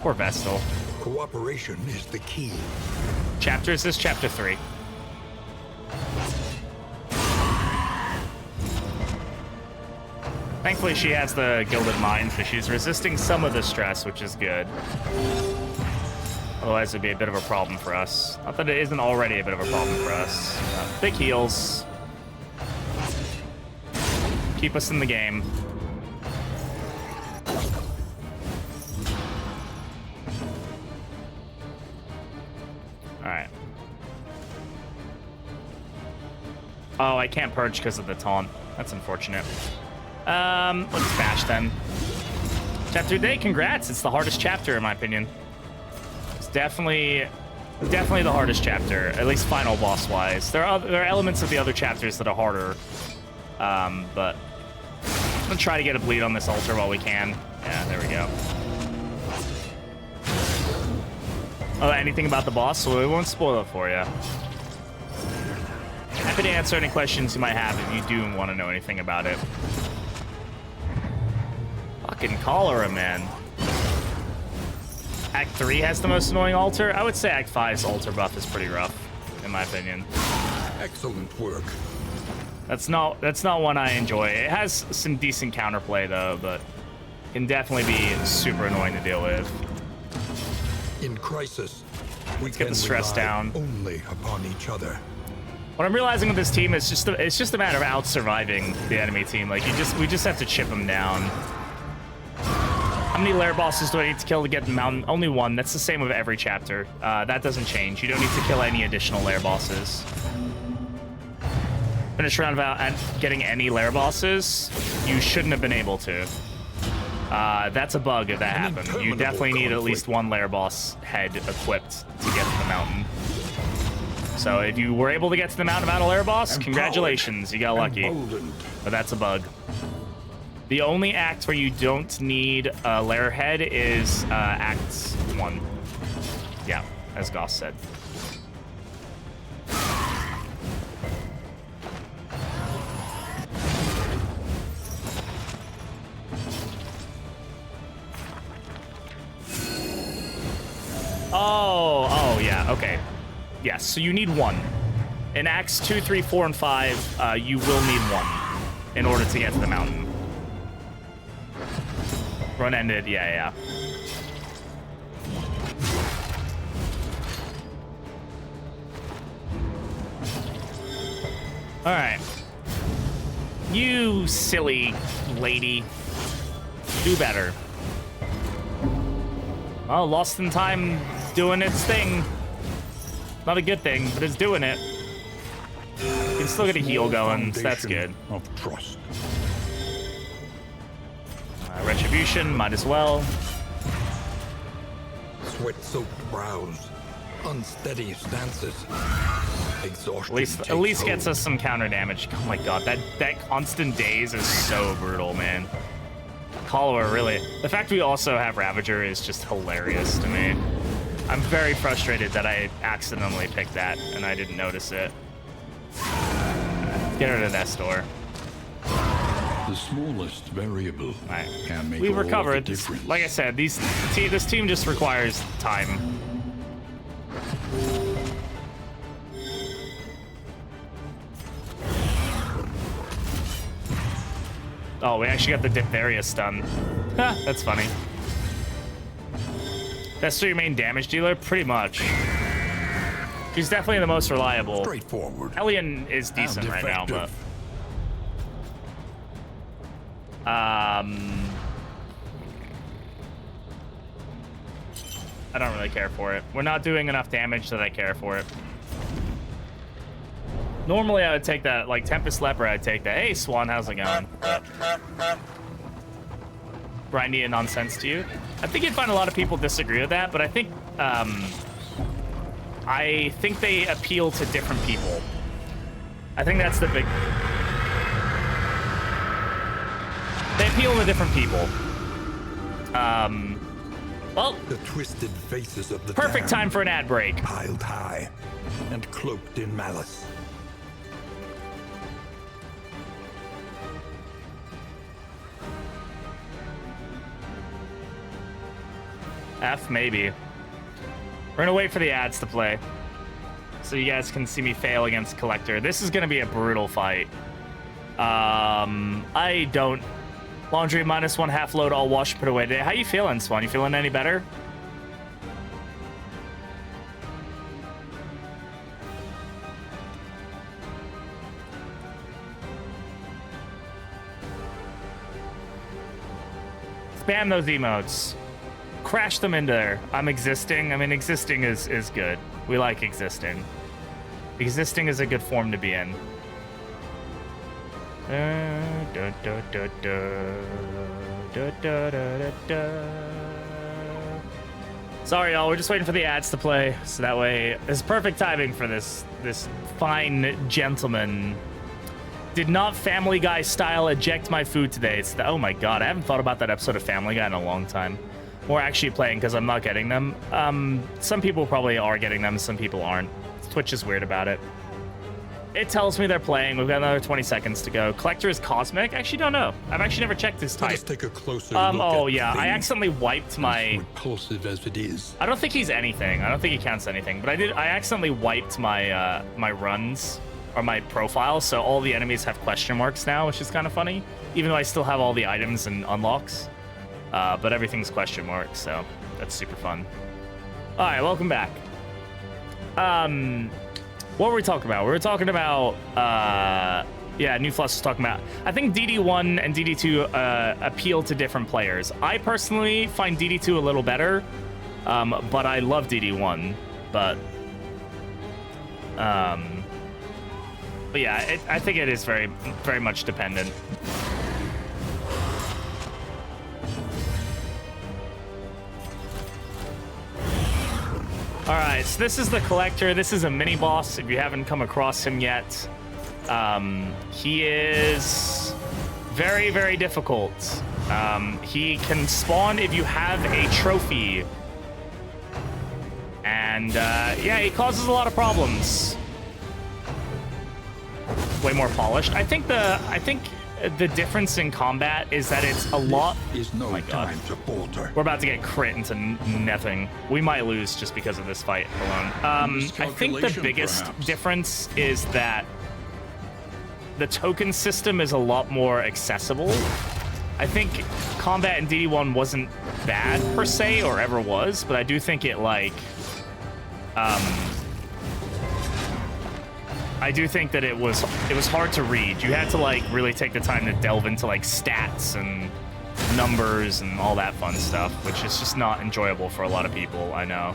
Speaker 1: Poor Vestal.
Speaker 2: Cooperation is the key.
Speaker 1: Chapter is this chapter 3. Thankfully, she has the Gilded Mind, so she's resisting some of the stress, which is good. Otherwise, it'd be a bit of a problem for us. Not that it isn't already a bit of a problem for us. Big heals. Keep us in the game. Alright. Oh, I can't purge because of the taunt. That's unfortunate. Let's bash then. Chapter today, congrats. It's the hardest chapter in my opinion. It's definitely the hardest chapter, at least final boss wise. There are elements of the other chapters that are harder. But I'm gonna try to get a bleed on this altar while we can. Yeah, there we go. Oh, anything about the boss? So we won't spoil it for you. Happy to answer any questions you might have if you do want to know anything about it. Fucking cholera, man. Act 3 has the most annoying altar. I would say Act 5's altar buff is pretty rough, in my opinion.
Speaker 2: Excellent work.
Speaker 1: That's not one I enjoy. It has some decent counterplay though, but can definitely be super annoying to deal with.
Speaker 2: In crisis, we
Speaker 1: Let's get the stress down.
Speaker 2: Only upon each other.
Speaker 1: What I'm realizing with this team is it's just a matter of out surviving the enemy team. Like we just have to chip them down. How many lair bosses do I need to kill to get the mountain? Only one. That's the same with every chapter. That doesn't change. You don't need to kill any additional lair bosses. Finish round about and getting any lair bosses, you shouldn't have been able to. That's a bug if that happened. You definitely need at least one lair boss head equipped to get to the mountain. So if you were able to get to the mountain without a lair boss, congratulations, you got lucky. But that's a bug. The only act where you don't need a lair head is Act 1. Yeah, as Goss said. Oh, yeah, okay. Yes, so you need one. In Acts 2, 3, 4, and 5, you will need one in order to get to the mountain. Run ended, yeah. All right. You silly lady. Do better. Oh, Lost in Time doing its thing. Not a good thing, but it's doing it. You can still get a heal going, so that's good.
Speaker 2: Of trust.
Speaker 1: Retribution, might as well.
Speaker 2: Sweat-soaked brows, unsteady stances, exhaustion.
Speaker 1: At least gets us some counter damage. Oh my god, that constant daze is so brutal, man. Cholera, really. The fact we also have Ravager is just hilarious to me. I'm very frustrated that I accidentally picked that and I didn't notice it. Get rid of that store.
Speaker 2: The smallest variable can make
Speaker 1: We've
Speaker 2: all
Speaker 1: recovered.
Speaker 2: the difference.
Speaker 1: Like I said, this team just requires time. Oh, we actually got the diphtheria stun. Ha, that's funny. That's your main damage dealer? Pretty much. She's definitely the most reliable.
Speaker 2: Straightforward.
Speaker 1: Hellion is decent right now, but... I don't really care for it. We're not doing enough damage that I care for it. Normally I would take that, like Tempest Leper, I'd take that. Hey Swan, how's it going? Grindy and nonsense to you. I think you'd find a lot of people disagree with that, but I think they appeal to different people. I think that's the big... They appeal to different people. Well,
Speaker 2: the twisted faces of the
Speaker 1: perfect time for an ad break.
Speaker 2: Piled high and cloaked in malice.
Speaker 1: F, maybe. We're gonna wait for the ads to play, so you guys can see me fail against Collector. This is gonna be a brutal fight. I don't... Laundry -1 half load, all wash, put away today. How you feeling, Swan? You feeling any better? Spam those emotes. Crash them into there. I'm existing. I mean, existing is good. We like existing. Existing is a good form to be in. Sorry, y'all. We're just waiting for the ads to play, so that way it's perfect timing for this fine gentleman. Did not Family Guy style eject my food today? Oh my god, I haven't thought about that episode of Family Guy in a long time. Or actually playing because I'm not getting them. Some people probably are getting them, some people aren't. Twitch is weird about it. It tells me they're playing. We've got another 20 seconds to go. Collector is cosmic? I actually don't know. I've actually never checked his type.
Speaker 2: Let's take a closer look
Speaker 1: oh
Speaker 2: at
Speaker 1: yeah, I
Speaker 2: things.
Speaker 1: accidentally wiped my...
Speaker 2: Repulsive as it is.
Speaker 1: I don't think he's anything. I don't think he counts anything. But I accidentally wiped my my runs or my profile, so all the enemies have question marks now, which is kind of funny. Even though I still have all the items and unlocks, but everything's question marks, so that's super fun. All right, welcome back. What were we talking about? We were talking about yeah, New Floss was talking about. I think DD1 and DD2 appeal to different players. I personally find DD2 a little better, but I love DD1. But yeah, I think it is very, very much dependent. All right, so this is the Collector. This is a mini boss. If you haven't come across him yet, he is very, very difficult. He can spawn if you have a trophy, and yeah, he causes a lot of problems. Way more polished. I think the difference in combat is that it's a lot.
Speaker 2: Is no time to falter.
Speaker 1: We're about to get crit into nothing. We might lose just because of this fight alone. I think the biggest difference is that the token system is a lot more accessible. I think combat in DD1 wasn't bad per se, or ever was, but I do think it like I do think that it was hard to read. You had to like really take the time to delve into like stats and numbers and all that fun stuff, which is just not enjoyable for a lot of people, I know.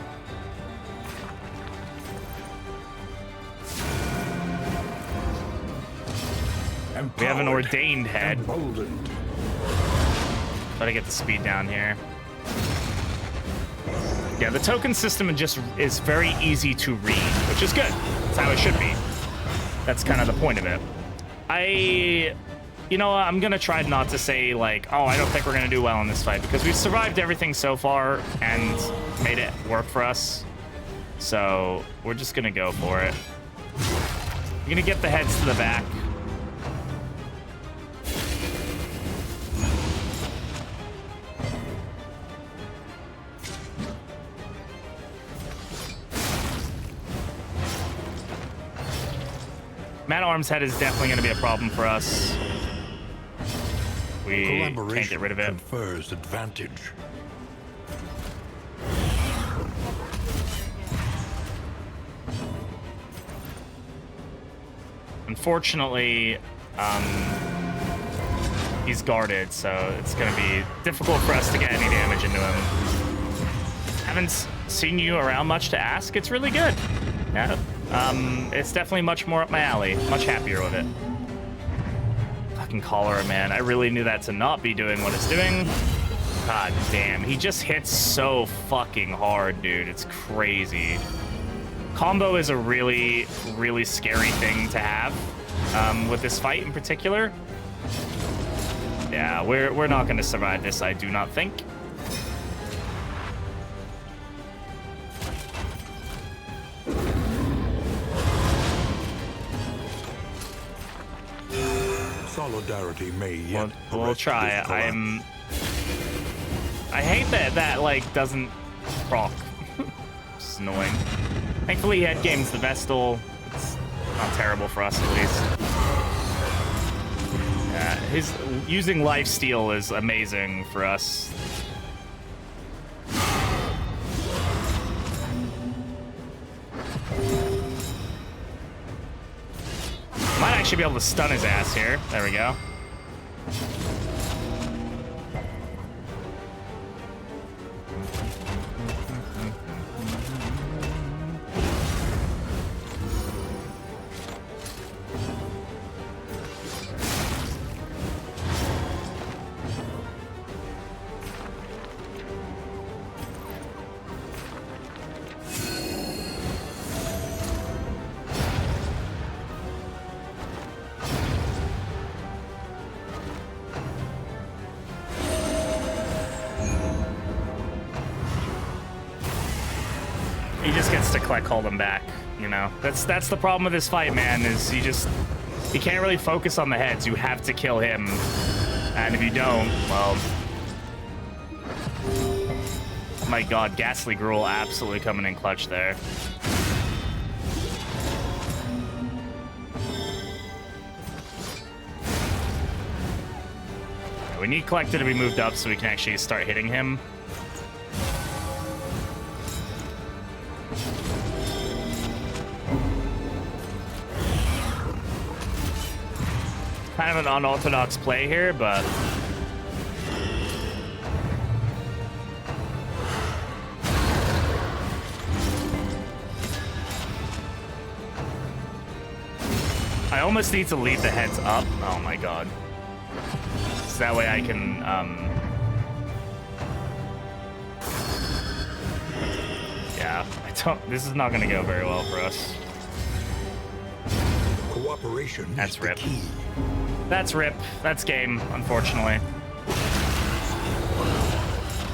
Speaker 1: We have an ordained head. Try to get the speed down here. Yeah, the token system just is very easy to read, which is good. That's how it should be. That's kind of the point of it. You know, I'm gonna try not to say like, oh, I don't think we're gonna do well in this fight, because we've survived everything so far and made it work for us. So we're just gonna go for it. We're gonna get the heads to the back. Man-at-Arms head is definitely going to be a problem for us. We can't get rid of it.
Speaker 2: Confers advantage.
Speaker 1: Unfortunately, he's guarded, so it's going to be difficult for us to get any damage into him. Haven't seen you around much to ask. It's really good. Yeah. It's definitely much more up my alley. Much happier with it. Fucking cholera, man. I really knew that to not be doing what it's doing. God damn. He just hits so fucking hard, dude. It's crazy. Combo is a really, really scary thing to have with this fight in particular. Yeah, we're not going to survive this, I do not think.
Speaker 2: Solidarity may yet.
Speaker 1: We'll try. I hate that like doesn't proc. It's annoying. Thankfully, he had games the Vestal. It's not terrible for us at least. His using lifesteal is amazing for us. Might actually be able to stun his ass here. There we go. he just gets to collect hold them back. You know, that's the problem with this fight, man. Is you can't really focus on the heads. You have to kill him, and if you don't, well, oh my God, Ghastly Gruel absolutely coming in clutch there. We need Collector to be moved up so we can actually start hitting him. Kind of an unorthodox play here, but I almost need to leave the heads up. Oh my God. So that way I can, yeah, this is not gonna go very well for us.
Speaker 2: Cooperation.
Speaker 1: That's rip. That's rip. That's game, unfortunately.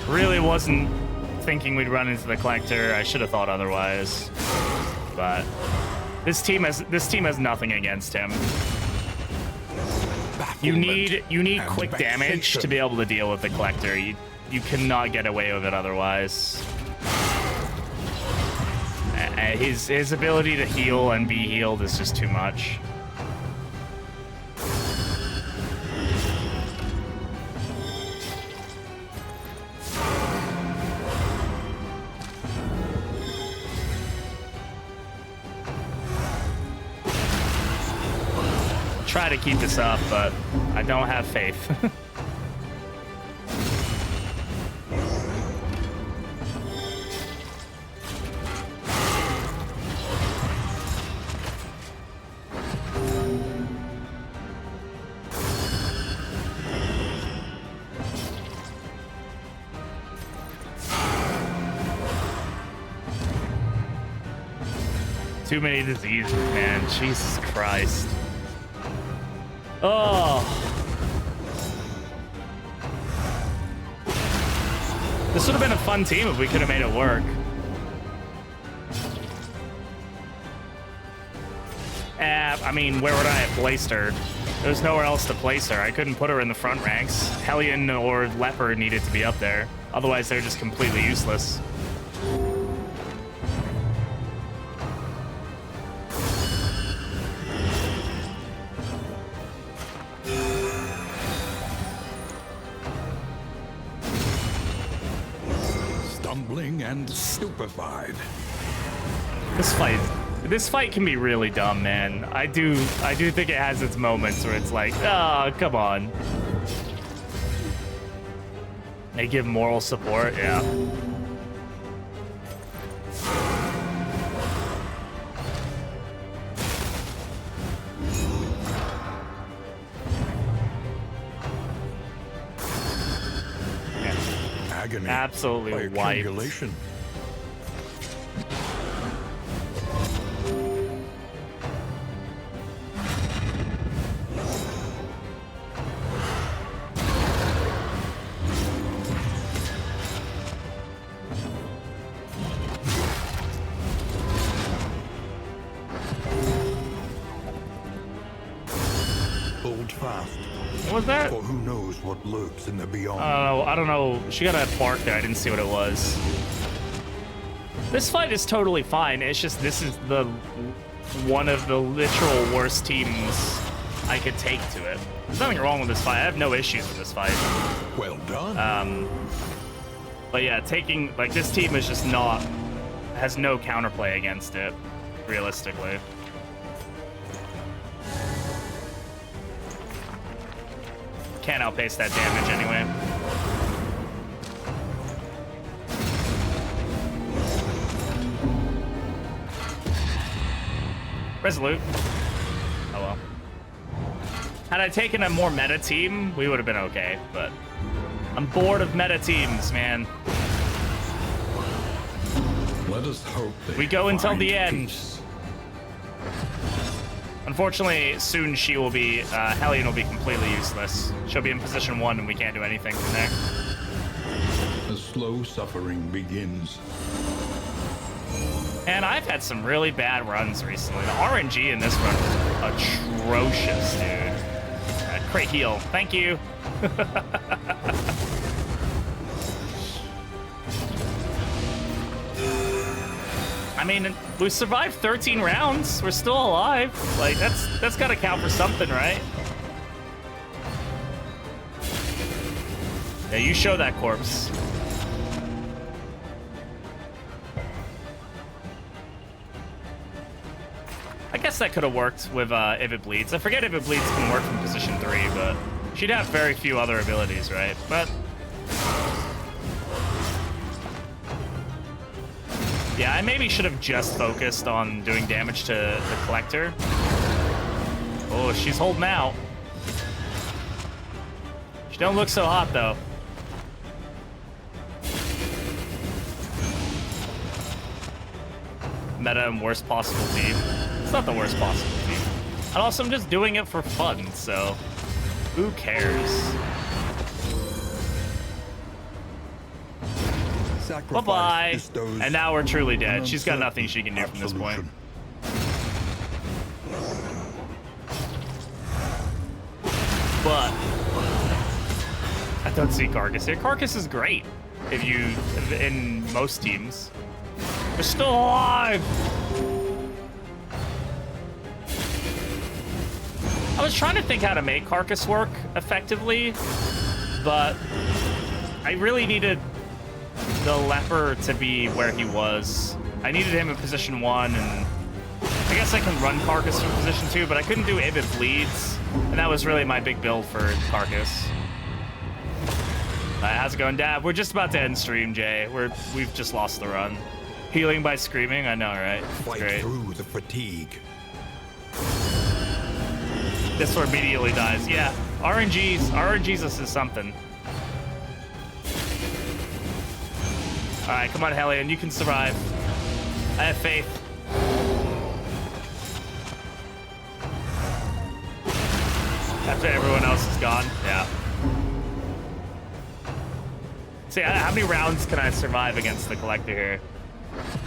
Speaker 1: Really wasn't thinking we'd run into the Collector. I should have thought otherwise. But this team has nothing against him. You need quick damage to be able to deal with the Collector. You cannot get away with it otherwise. His ability to heal and be healed is just too much. Try to keep this up, but I don't have faith. Too many diseases, man. Jesus Christ. Oh. This would have been a fun team if we could have made it work. I mean, where would I have placed her? There's nowhere else to place her. I couldn't put her in the front ranks. Hellion or Leopard needed to be up there. Otherwise, they're just completely useless.
Speaker 2: And stupefied.
Speaker 1: This fight can be really dumb, man. I do think it has its moments where it's like, oh, come on. They give moral support, yeah. Absolutely wiped.
Speaker 2: Hold fast.
Speaker 1: What was that?
Speaker 2: For who knows what lurks in the beyond.
Speaker 1: I don't know. She got a bark there. I didn't see what it was. This fight is totally fine. It's just this is the one of the literal worst teams I could take to it. There's nothing wrong with this fight. I have no issues with this fight.
Speaker 2: Well done.
Speaker 1: But yeah, this team is just has no counterplay against it, realistically. Can't outpace that damage anyway. Resolute. Oh well. Had I taken a more meta team, we would have been okay, but I'm bored of meta teams, man.
Speaker 2: Let us hope
Speaker 1: we go until the end.
Speaker 2: Peace.
Speaker 1: Unfortunately, soon Hellion will be completely useless. She'll be in position 1 and we can't do anything from there.
Speaker 2: The slow suffering begins.
Speaker 1: And I've had some really bad runs recently. The RNG in this run was atrocious, dude. Crate heal. Thank you. I mean, we survived 13 rounds. We're still alive. Like, that's got to count for something, right? Yeah, you show that corpse. I guess that could have worked with if it bleeds. I forget if it bleeds can work from position 3, but she'd have very few other abilities, right? But yeah, I maybe should have just focused on doing damage to the collector. Oh, she's holding out. She don't look so hot though. Meta and worst possible team. It's not the worst possible team. And also, I'm just doing it for fun, so who cares? Bye-bye. And now we're truly dead. She's got nothing she can do from this point. But I don't see Carcass here. Carcass is great in most teams. We're still alive. I was trying to think how to make Carcass work effectively, but I really needed the leper to be where he was. I needed him in position 1, and I guess I can run Carcass from position 2, but I couldn't do if it bleeds, and that was really my big build for Carcass. How's it going, Dab? We're just about to end stream, Jay. We've just lost the run. Healing by screaming, I know, right?
Speaker 2: Fight
Speaker 1: Great.
Speaker 2: through the fatigue.
Speaker 1: This one immediately dies. Yeah, RNG's is something. All right, come on, Hellion, you can survive. I have faith. After everyone else is gone, yeah. See, how many rounds can I survive against the collector here?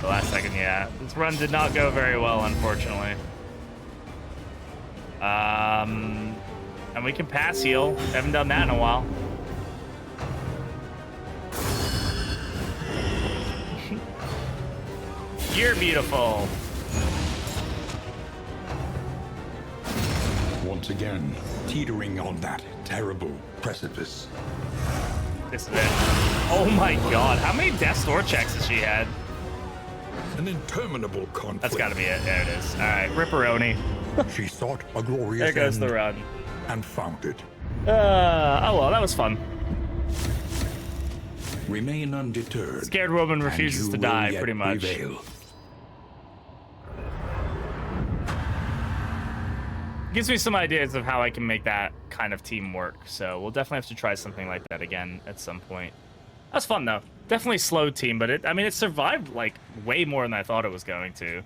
Speaker 1: The last second, yeah. This run did not go very well, unfortunately. And we can pass heal. Haven't done that in a while. You're beautiful.
Speaker 2: Once again, teetering on that terrible precipice.
Speaker 1: This is it. Oh my god, how many death door checks has she had?
Speaker 2: An interminable conflict.
Speaker 1: That's gotta be it. There it is. All right, Ripperoni.
Speaker 2: She sought a glorious
Speaker 1: There goes
Speaker 2: end
Speaker 1: the run.
Speaker 2: and found it.
Speaker 1: Oh well, that was fun.
Speaker 2: Remain undeterred.
Speaker 1: Scared woman
Speaker 2: and
Speaker 1: refuses
Speaker 2: you
Speaker 1: to
Speaker 2: will
Speaker 1: die,
Speaker 2: yet
Speaker 1: pretty much.
Speaker 2: prevail.
Speaker 1: Gives me some ideas of how I can make that kind of team work. So we'll definitely have to try something like that again at some point. That's fun though. Definitely slow team, but it survived like way more than I thought it was going to.